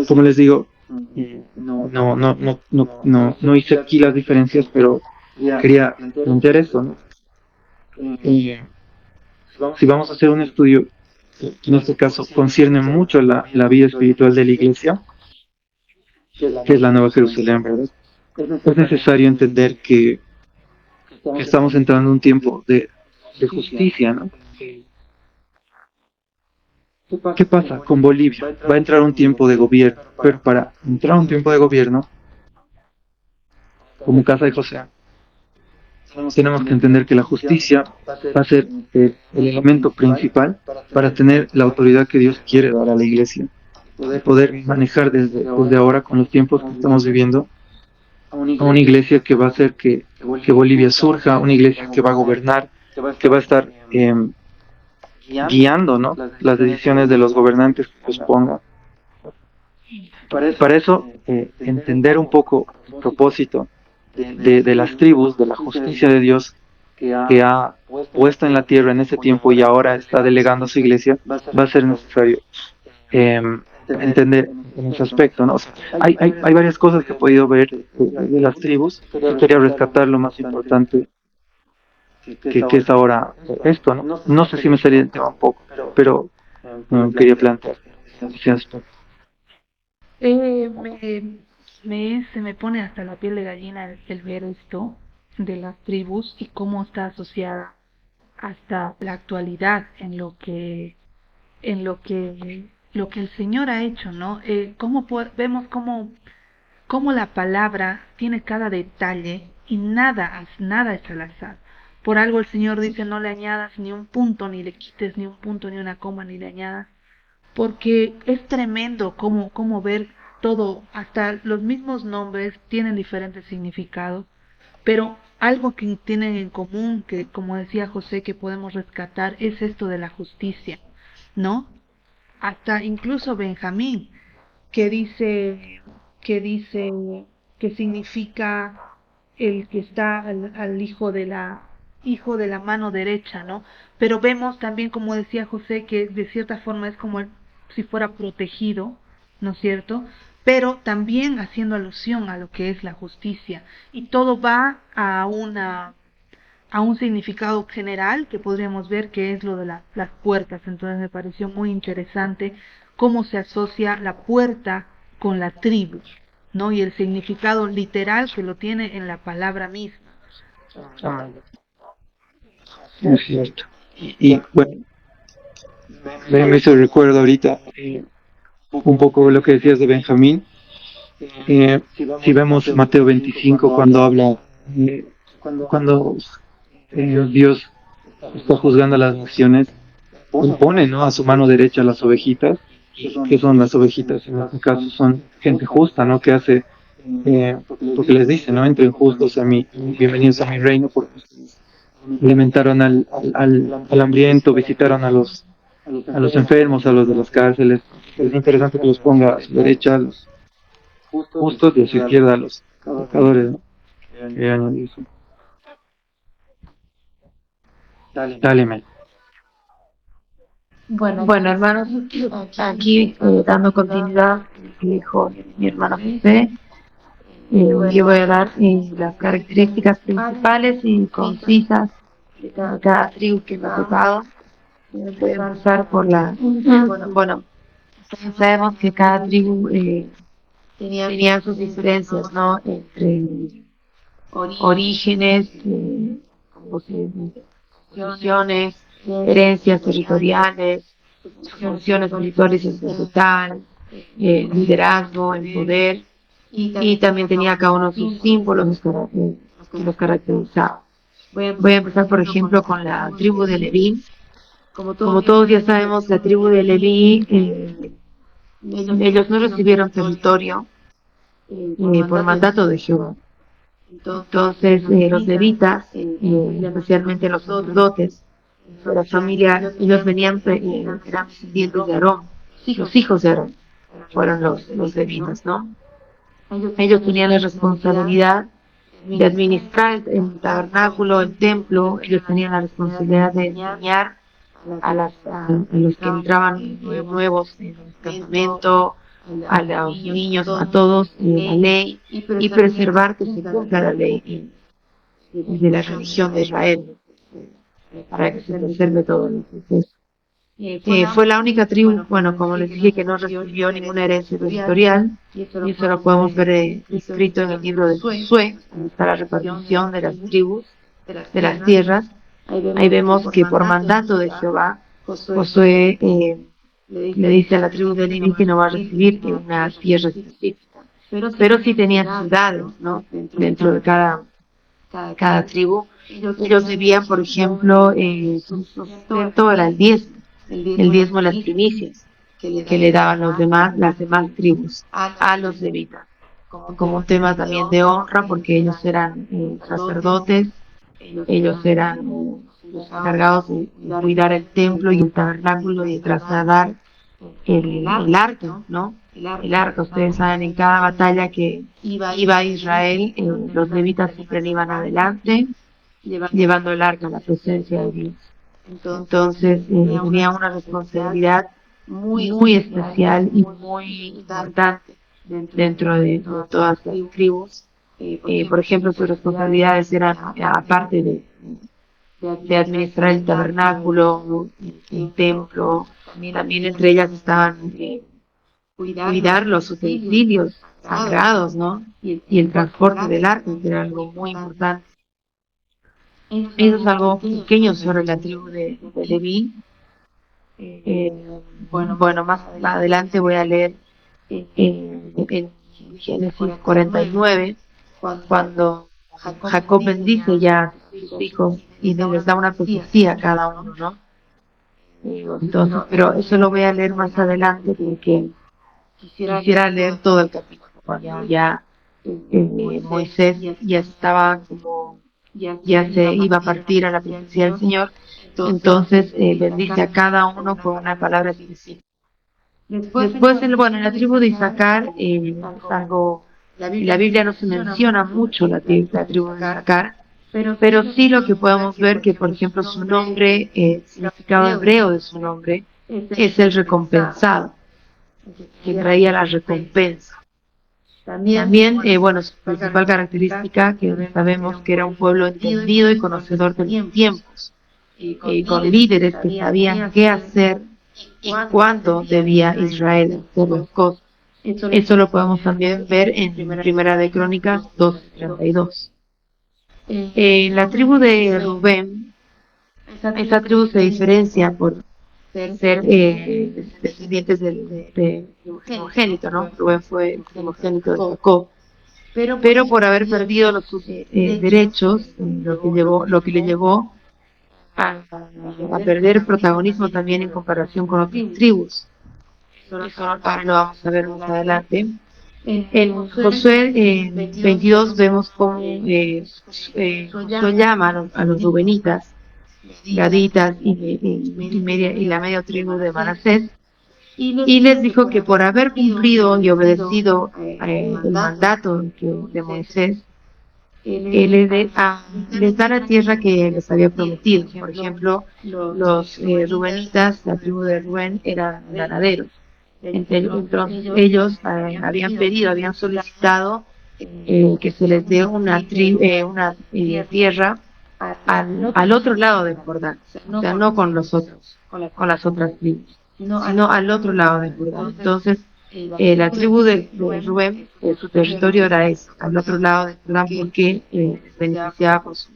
A: como les digo, no hice aquí las diferencias, pero quería plantear eso, ¿no? Si vamos a hacer un estudio, que en este caso concierne mucho la vida espiritual de la iglesia, que es la Nueva Jerusalén, ¿verdad? Es necesario entender que estamos entrando en un tiempo de justicia, ¿no? ¿Qué pasa con Bolivia? Va a entrar un tiempo de gobierno, pero para entrar un tiempo de gobierno, como Casa de José, tenemos que entender que la justicia va a ser el elemento principal para tener la autoridad que Dios quiere dar a la iglesia, poder manejar desde ahora, con los tiempos que estamos viviendo, a una iglesia que va a hacer que Bolivia surja, una iglesia que va a gobernar, que va a estar guiando, ¿no?, las decisiones de los gobernantes que los pongan. Para eso, entender un poco el propósito de las tribus, de la justicia de Dios que ha puesto en la tierra en ese tiempo y ahora está delegando a su iglesia, va a ser necesario entender en ese aspecto, ¿no? O sea, hay varias cosas que he podido ver de las tribus. Quería rescatar lo más importante que es ahora esto, ¿no? No sé si me salí del tema un poco, pero quería plantear ese aspecto.
C: Se me pone hasta la piel de gallina el ver esto de las tribus y cómo está asociada hasta la actualidad en lo que el Señor ha hecho, ¿no? Vemos cómo la palabra tiene cada detalle y nada es al azar. Por algo el Señor dice: no le añadas ni un punto, ni le quites ni un punto, ni una coma, ni le añadas, porque es tremendo cómo ver todo, hasta los mismos nombres tienen diferentes significados, pero algo que tienen en común, que como decía José, que podemos rescatar, es esto de la justicia, ¿no? Hasta incluso Benjamín, que dice que significa el que está al hijo de la mano derecha, ¿no? Pero vemos también, como decía José, que de cierta forma es como si fuera protegido, ¿no es cierto? Pero también haciendo alusión a lo que es la justicia. Y todo va a un significado general que podríamos ver, que es lo de las puertas. Entonces me pareció muy interesante cómo se asocia la puerta con la tribu, ¿no? Y el significado literal que lo tiene en la palabra misma.
A: Es cierto. Y bueno, me hizo recuerdo ahorita un poco lo que decías de Benjamín. Si vemos Mateo 25, cuando habla, cuando Dios está juzgando a las naciones, pone, ¿no?, a su mano derecha las ovejitas. ¿Qué son las ovejitas? En este caso son gente justa, ¿no?, que hace, porque les dice, ¿no?, entren justos a mí, bienvenidos a mi reino, porque alimentaron al hambriento, visitaron a los enfermos, a los de las cárceles. Es interesante que los ponga a su derecha a los justos y a su izquierda a los pecadores, ¿no? Eso. Dale, Mel.
H: Bueno, hermanos, aquí dando continuidad, dijo mi hermano José, yo voy a dar las características principales y concisas de cada tribu que me ha tocado. Voy a empezar por bueno, sabemos que cada tribu tenía sus diferencias, ¿no? Entre orígenes, posiciones, herencias territoriales, funciones militares en total, liderazgo, en poder, y también tenía cada uno sus símbolos que los caracterizaban. Voy a empezar, por ejemplo, con la tribu de Leví. Como todos ya sabemos, la tribu de Leví, ellos no recibieron territorio por mandato de Jehová. Entonces, los levitas, especialmente los sacerdotes, de la familia, ellos venían, eran descendientes de Aarón, los hijos de Aarón, fueron los levitas, ¿no? Ellos tenían la responsabilidad de administrar el tabernáculo, el templo, ellos tenían la responsabilidad de enseñar a los que entraban nuevos en el campamento, a los niños, a todos, la ley, y preservar que se cumpla la ley de la religión de Israel, para que se preserve todo el proceso. Fue la única tribu, bueno, como les dije, que no recibió ninguna herencia territorial, y eso lo podemos ver escrito en el libro de Josué, donde está la repartición de las tribus, de las tierras. Ahí vemos que por mandato de Jehová, Josué le dice a la tribu de Leví que no va a recibir una tierra específica, pero sí tenía ciudades, ¿no? Dentro de cada tribu. Ellos debían, por ejemplo, su sustento era el diezmo, las primicias que le daban las demás tribus a los levitas, como un tema también de honra, porque ellos eran sacerdotes, ellos eran los encargados de cuidar el templo y el tabernáculo y de trasladar el arca, ¿no? El arca, ustedes saben, en cada batalla que iba a Israel, los levitas siempre iban adelante, llevando el arca a la presencia de Dios. Entonces, tenía una responsabilidad muy especial y muy importante dentro de todas las tribus. Por ejemplo, sus responsabilidades eran, aparte de administrar el tabernáculo, el templo, también entre ellas estaban cuidar los utensilios sagrados, ¿no? Y el transporte del arca, que era algo muy importante. Eso es algo pequeño sobre la tribu de Leví. Bueno, más adelante voy a leer en Génesis 49, cuando Jacob bendice ya a sus hijos y les da una profecía a cada uno, ¿no? Entonces, pero eso lo voy a leer más adelante, porque quisiera leer todo el capítulo, cuando ya Moisés ya estaba como, ya se iba a partir a la presencia del Señor. Entonces bendice a cada uno con una palabra específica. Después, en la tribu de Isaacar, es algo, la Biblia no se menciona mucho la tribu de Isaacar, pero sí lo que podemos ver, que por ejemplo su nombre, el significado hebreo de su nombre, es el recompensado, que traía la recompensa. También, su principal característica, que sabemos que era un pueblo entendido y conocedor de los tiempos, con líderes que sabían qué hacer y cuándo debía Israel hacer las cosas. Eso lo podemos también ver en Primera de Crónicas 2:32. La tribu de Rubén, esa tribu se diferencia por ser descendientes del primogénito, ¿no? Rubén fue el primogénito de Jacob, pero por haber perdido sus derechos, lo que le llevó a perder protagonismo también en comparación con otras tribus. Eso ahora lo vamos a ver más adelante. En Josué 22 vemos cómo Josué llama a los rubenitas, gaditas y la media tribu de Manasés, y les dijo que por haber cumplido y obedecido el mandato de Moisés, les da la tierra que les había prometido. Por ejemplo, los rubenitas, la tribu de Rubén, eran ganaderos. Entonces ellos habían solicitado que se les dé una tierra al otro lado del Jordán, o sea, no con las otras tribus, sino al otro lado del Jordán. Entonces, la tribu de Rubén, su territorio era ese, al otro lado del Jordán, porque les beneficiaba con su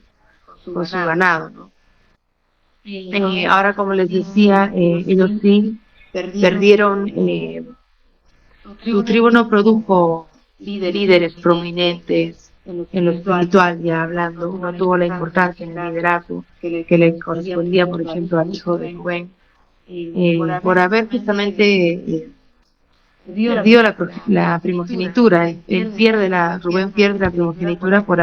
H: ganado, ¿no? Ahora, como les decía, ellos sí perdieron, su tribu no produjo líderes prominentes en lo espiritual, ya hablando, no tuvo la importancia en el liderazgo que le correspondía, por ejemplo, al hijo de Rubén, por haber justamente perdido la primogenitura. Rubén pierde la primogenitura por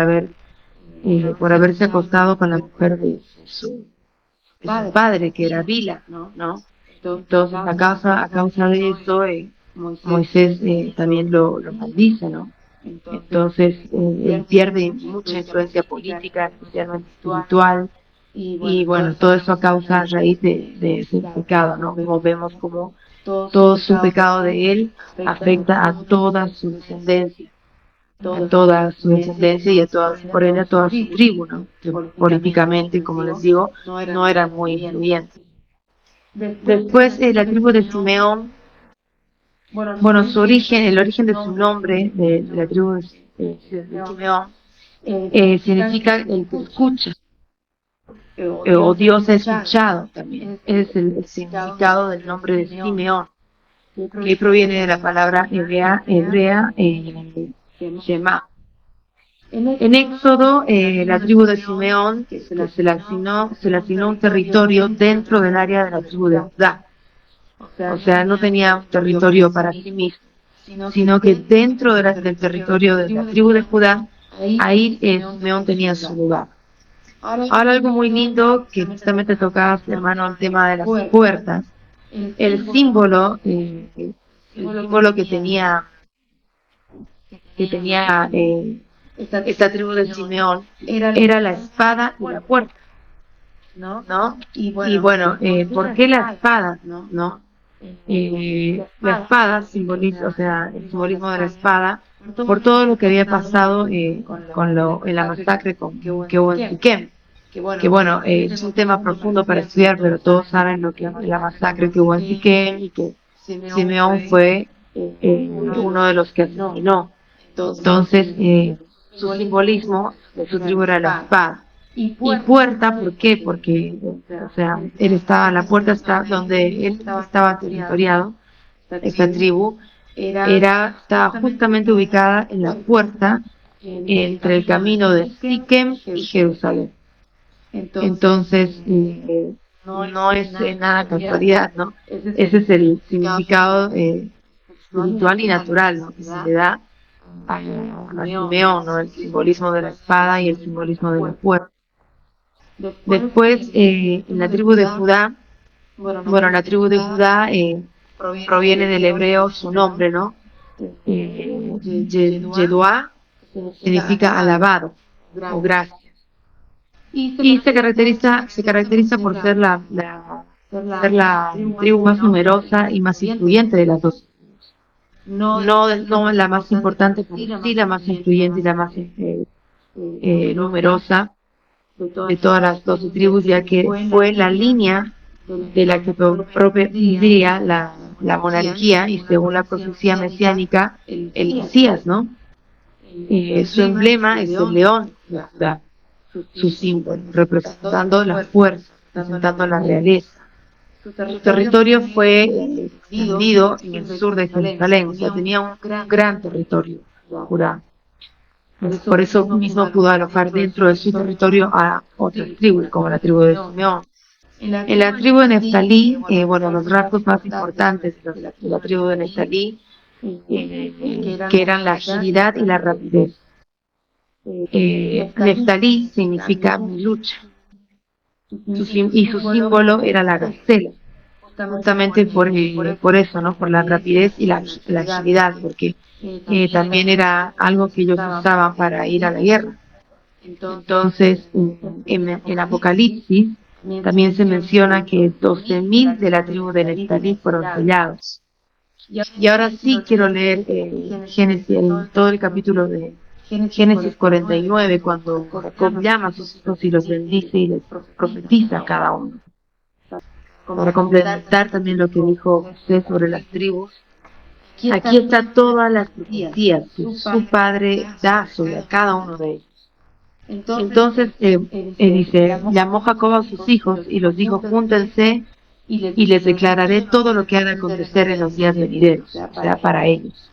H: haberse acostado con la mujer de su padre, que era Bila, ¿no? Entonces, a causa de eso, Moisés también lo maldice, ¿no? Entonces, él pierde mucha influencia política, especialmente espiritual, y bueno, todo eso a raíz de ese pecado, ¿no? Vemos como todo su pecado de él afecta a toda su descendencia, y por ende a toda su tribu, ¿no? Que políticamente, como les digo, no eran muy influyentes. Después, la tribu de Simeón, bueno, el origen de su nombre, de la tribu de Simeón, significa el que escucha, o Dios ha escuchado también. Es el significado del nombre de Simeón, que proviene de la palabra hebrea Shema. En Éxodo, la tribu de Simeón se le asignó un territorio dentro del área de la tribu de Judá. O sea, no tenía un territorio para sí mismo, sino que dentro del territorio de la tribu de Judá, ahí Simeón tenía su lugar. Ahora, algo muy lindo que justamente tocaba, hermano, el tema de las puertas. El símbolo que tenía esta tribu de Simeón era la espada y la puerta, ¿no? Y bueno, ¿por qué la espada, no? La espada simboliza, o sea, el simbolismo de la espada, por todo lo que había pasado en la masacre que hubo en Siquem. Que bueno, es un tema profundo para estudiar, pero todos saben lo que la masacre que hubo en Siquem, y que Simeón fue uno de los que asesinó. Entonces, su simbolismo de su tribu era la espada. Y puerta, ¿por qué? Porque, o sea, la puerta está donde él estaba territoriado, esta tribu, estaba justamente ubicada en la puerta entre el camino de Siquem y Jerusalén. Entonces, no es nada casualidad, ¿no? Ese es el significado espiritual y natural, ¿no?, que se le da a Simeón, ¿no? El simbolismo de la espada y el simbolismo de la puerta. Después, en la tribu de Judá, la tribu de Judá proviene del hebreo su nombre, ¿no? Yeduá significa alabado o gracias. Y se caracteriza por ser la tribu más numerosa y más influyente de las dos. No la más importante, pero sí la más influyente y la más numerosa de todas las 12 tribus, ya que fue la línea de la que provendría la monarquía, y según la profecía mesiánica, el Mesías, ¿no? Su emblema es el león, su símbolo, representando la fuerza, representando la realeza. Su territorio fue extendido en el sur de Jerusalén, o sea, tenía un gran territorio, Judá. Por eso mismo pudo alojar dentro de su territorio a otras tribus, como la tribu de Simeón. En la tribu de Neftalí, los rasgos más importantes de la tribu de Neftalí, que eran la agilidad y la rapidez. Neftalí significa mi lucha, y su símbolo era la gacela, justamente por eso, ¿no? Por la rapidez y la agilidad, porque también era algo que ellos usaban para ir a la guerra. Entonces, en Apocalipsis también se menciona que 12.000 de la tribu de Neftalí fueron sellados. Y ahora sí quiero leer todo el capítulo de Génesis 49, cuando Jacob llama a sus hijos y los bendice y les profetiza a cada uno. Para complementar también lo que dijo José sobre las tribus, aquí está todas las profecías que su padre da sobre cada uno de ellos. Entonces, dice, llamó Jacob a sus hijos y los dijo, júntense y les declararé todo lo que ha de acontecer en los días venideros, o sea, para ellos.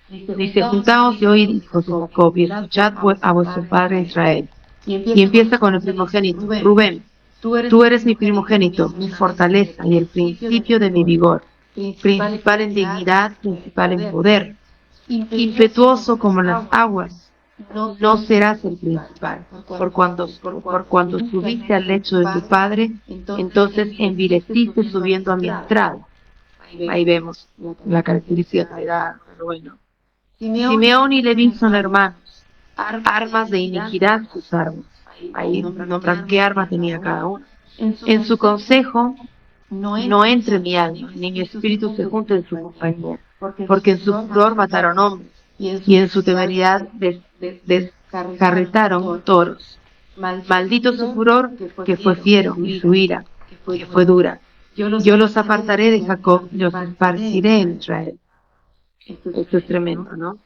H: Dice, juntaos y oíd, hijos de Jacob, y escuchad a vuestro padre Israel. Y empieza con el primogénito, Rubén, tú eres mi primogénito, mi fortaleza y el principio de mi vigor, principal en dignidad, principal en poder, impetuoso como las aguas. No serás el principal, por cuando subiste al lecho de tu padre, entonces envileciste subiendo a mi estrado. Ahí vemos la característica de edad, bueno. Simeón y Leví son hermanos, armas de iniquidad sus armas. Ahí nombran qué armas tenía cada uno. En su consejo no entre mi alma, ni mi espíritu se junte en su compañía, porque en su furor mataron hombres, y en su temeridad descarretaron toros. Maldito su furor, que fue fiero, y su ira, que fue dura. Yo los apartaré de Jacob, los esparciré en Israel. Esto es tremendo, ¿no?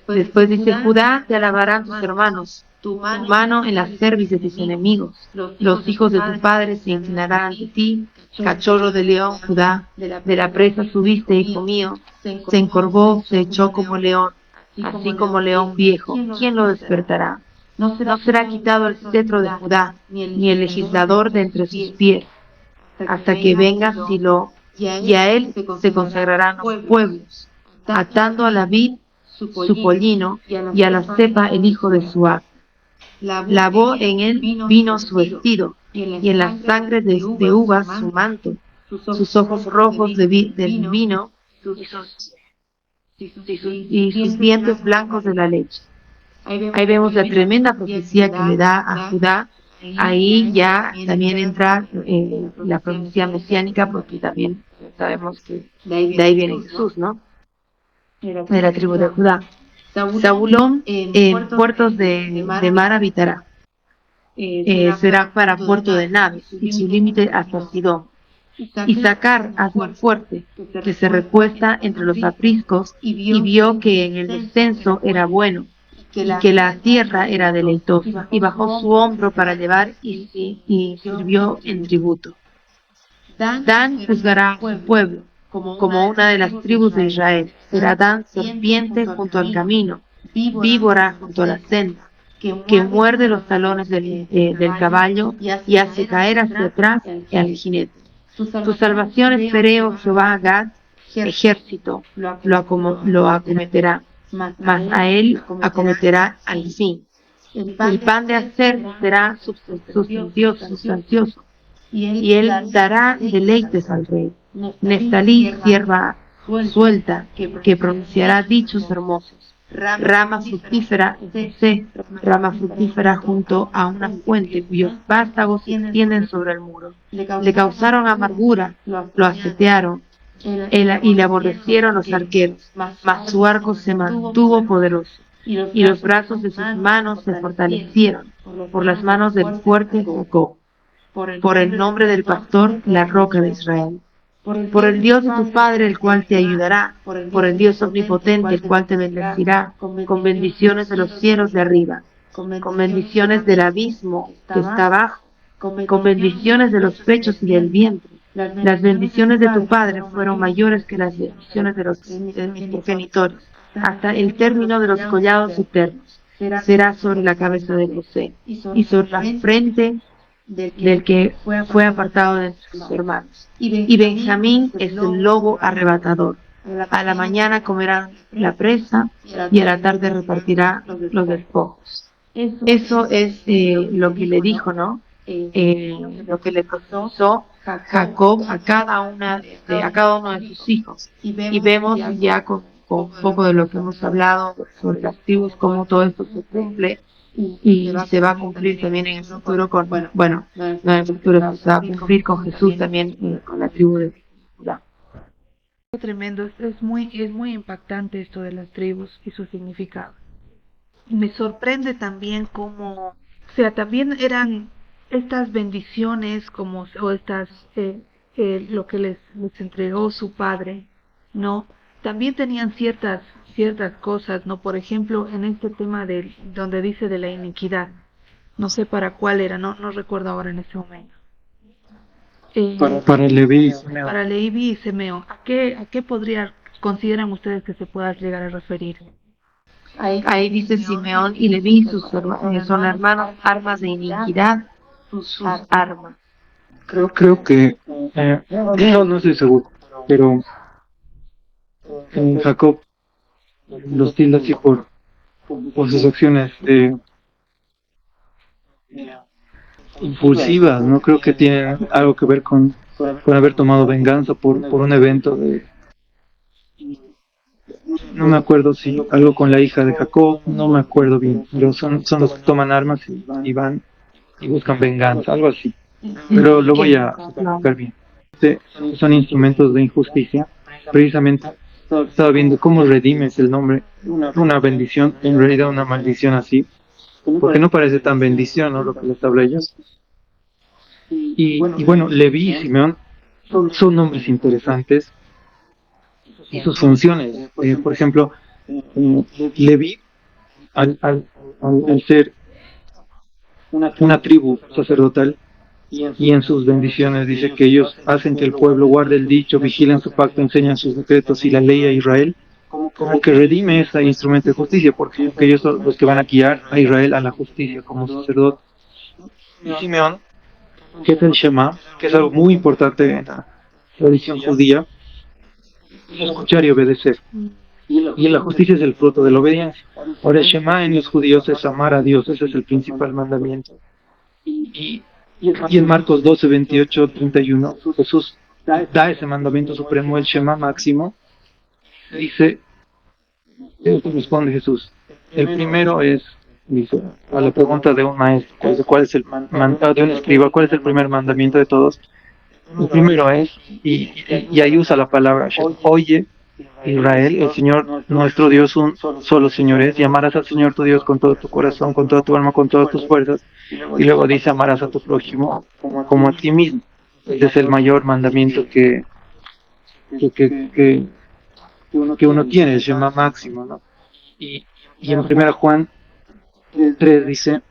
H: Después dice, Judá, te alabarán tus hermanos, tu mano en la cerviz de tus enemigos. Los hijos de tu padre se inclinarán ante ti. Cachorro de león, Judá, de la presa subiste, hijo mío. Se encorvó, se echó como león, así como león viejo. ¿Quién lo despertará? No será quitado el cetro de Judá, ni el legislador de entre sus pies, hasta que venga Silo, y a él se consagrarán los pueblos, atando a la vid su pollino, y a la cepa el hijo de su ave. Lavó en él vino su vestido, y en la sangre de uvas su manto, sus ojos rojos del vino, y sus dientes blancos de la leche. Ahí vemos la tremenda profecía que le da a Judá. Ahí ya también entra la profecía mesiánica, porque también sabemos que de ahí viene Jesús, ¿no? De la tribu de Judá. Zabulón en puertos de mar habitará. Será para puerto de naves, y su límite hasta Sidón. Y sacar hacia el fuerte, que se recuesta entre los apriscos, y vio que en el descenso era bueno, y que la tierra era deleitosa, y bajó su hombro para llevar, y sirvió en tributo. Dan juzgará a su pueblo, como una de las tribus de Israel. Será Dan serpiente junto al camino, víbora junto a la senda, que muerde los talones del caballo y hace caer hacia atrás al jinete. Tu salvación esperé, oh Jehová, Gad, ejército, lo acometerá, mas a él acometerá al fin. El pan de hacer será sustancioso, y él dará deleites al rey. Neftalí, sierva suelta, que pronunciará dichos hermosos. Rama fructífera junto a una fuente cuyos vástagos se extienden sobre el muro. Le causaron amargura, lo asetearon, y le aborrecieron los arqueros, mas su arco se mantuvo poderoso, y los brazos de sus manos se fortalecieron por las manos del fuerte Jacob, por el nombre del pastor, la roca de Israel. Por el Dios de tu Padre, el cual te ayudará, por el Dios omnipotente, el cual te bendecirá, con bendiciones de los cielos de arriba, con bendiciones del abismo que está abajo, con bendiciones de los pechos y del vientre. Las bendiciones de tu Padre fueron mayores que las bendiciones de mis progenitores, hasta el término de los collados eternos. Será sobre la cabeza de José, y sobre la frente del que fue apartado de sus hermanos. Y Benjamín es el lobo arrebatador. A la mañana comerá la presa, y a la tarde repartirá los despojos. Eso es lo que le dijo, ¿no? Lo que le profetizó Jacob a cada uno de sus hijos. Y vemos ya con un poco de lo que hemos hablado sobre las tribus, cómo todo esto se cumple y se va a cumplir también en el futuro bueno, no en el futuro se va a cumplir con Jesús también, con la tribu de Judá.
C: Tremendo, es muy impactante esto de las tribus y su significado. Me sorprende también cómo, o sea, también eran estas bendiciones o estas, lo que les entregó su padre, ¿no? También tenían ciertas cosas, ¿no? Por ejemplo, en este tema donde dice de la iniquidad, no sé para cuál era, no recuerdo ahora en este momento.
A: Para Leví y Simeón.
C: Para Leví y Simeón, ¿a qué consideran ustedes que se pueda llegar a referir?
H: Ahí dice Simeón y Leví, son hermanos, armas de iniquidad, sus armas.
A: Creo que, no estoy seguro, pero Jacob los tilda así por sus acciones impulsivas. No creo que tienen algo que ver con haber tomado venganza por un evento no me acuerdo si algo con la hija de Jacob, no me acuerdo bien, pero son los que toman armas y van y buscan venganza, algo así, pero lo voy a buscar bien. Son instrumentos de injusticia. Precisamente estaba viendo cómo redimes el nombre, una bendición, en realidad una maldición así, porque no parece tan bendición, ¿no? Lo que les habla a ellos. Y bueno, Leví y Simeón son nombres interesantes y sus funciones. Por ejemplo, Leví, al ser una tribu sacerdotal, y en sus bendiciones dice que ellos hacen que el pueblo guarde el dicho, vigilan su pacto, enseñan sus decretos y la ley a Israel, como que redime ese instrumento de justicia, porque ellos son los que van a guiar a Israel a la justicia como sacerdote. Y Simeón, que es el Shema, que es algo muy importante en la tradición judía, es escuchar y obedecer. Y la justicia es el fruto de la obediencia. Ahora el Shema en los judíos es amar a Dios, ese es el principal mandamiento. Y en Marcos 12, 28, 31, Jesús da ese mandamiento supremo, el Shema máximo. Dice, responde Jesús, el primero es, dice, a la pregunta de un maestro, ¿cuál es el de un escriba, cuál es el primer mandamiento de todos? El primero es, y ahí usa la palabra, oye, Israel, el Señor nuestro Dios, un solo Señor es, y amarás al Señor tu Dios con todo tu corazón, con toda tu alma, con todas tus fuerzas, y luego dice, amarás a tu prójimo como a ti mismo. Ese es el mayor mandamiento que uno tiene, el Shema máximo, ¿no? Y en 1 Juan 3 dice,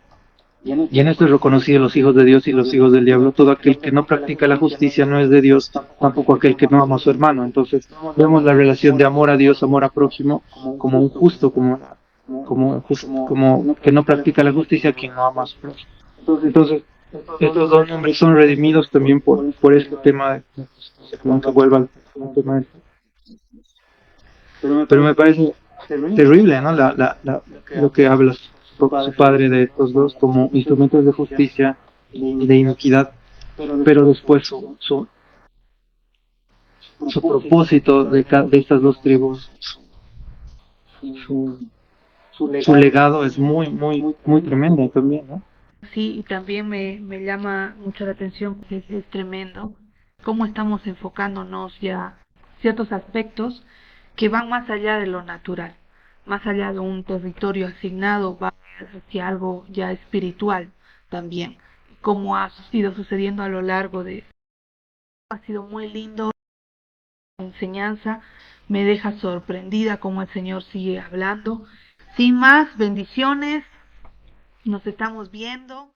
A: y en esto es reconocido los hijos de Dios y los hijos del diablo, todo aquel que no practica la justicia no es de Dios, tampoco aquel que no ama a su hermano. Entonces vemos la relación de amor a Dios, amor a prójimo, como un justo, como que no practica la justicia quien no ama a su prójimo. Entonces estos dos nombres son redimidos también por este tema de que vuelva al tema de... Pero me parece terrible, ¿no? Lo que habla su padre de estos dos como instrumentos de justicia y de iniquidad, pero después su propósito de estas dos tribus, su legado es muy tremendo también, ¿no?
C: Sí, y también me llama mucho la atención, que es tremendo, cómo estamos enfocándonos ya ciertos aspectos que van más allá de lo natural, más allá de un territorio asignado, va hacia algo ya espiritual también, como ha ido sucediendo a lo largo de... Ha sido muy lindo la enseñanza, me deja sorprendida cómo el Señor sigue hablando. Sin más, bendiciones, nos estamos viendo.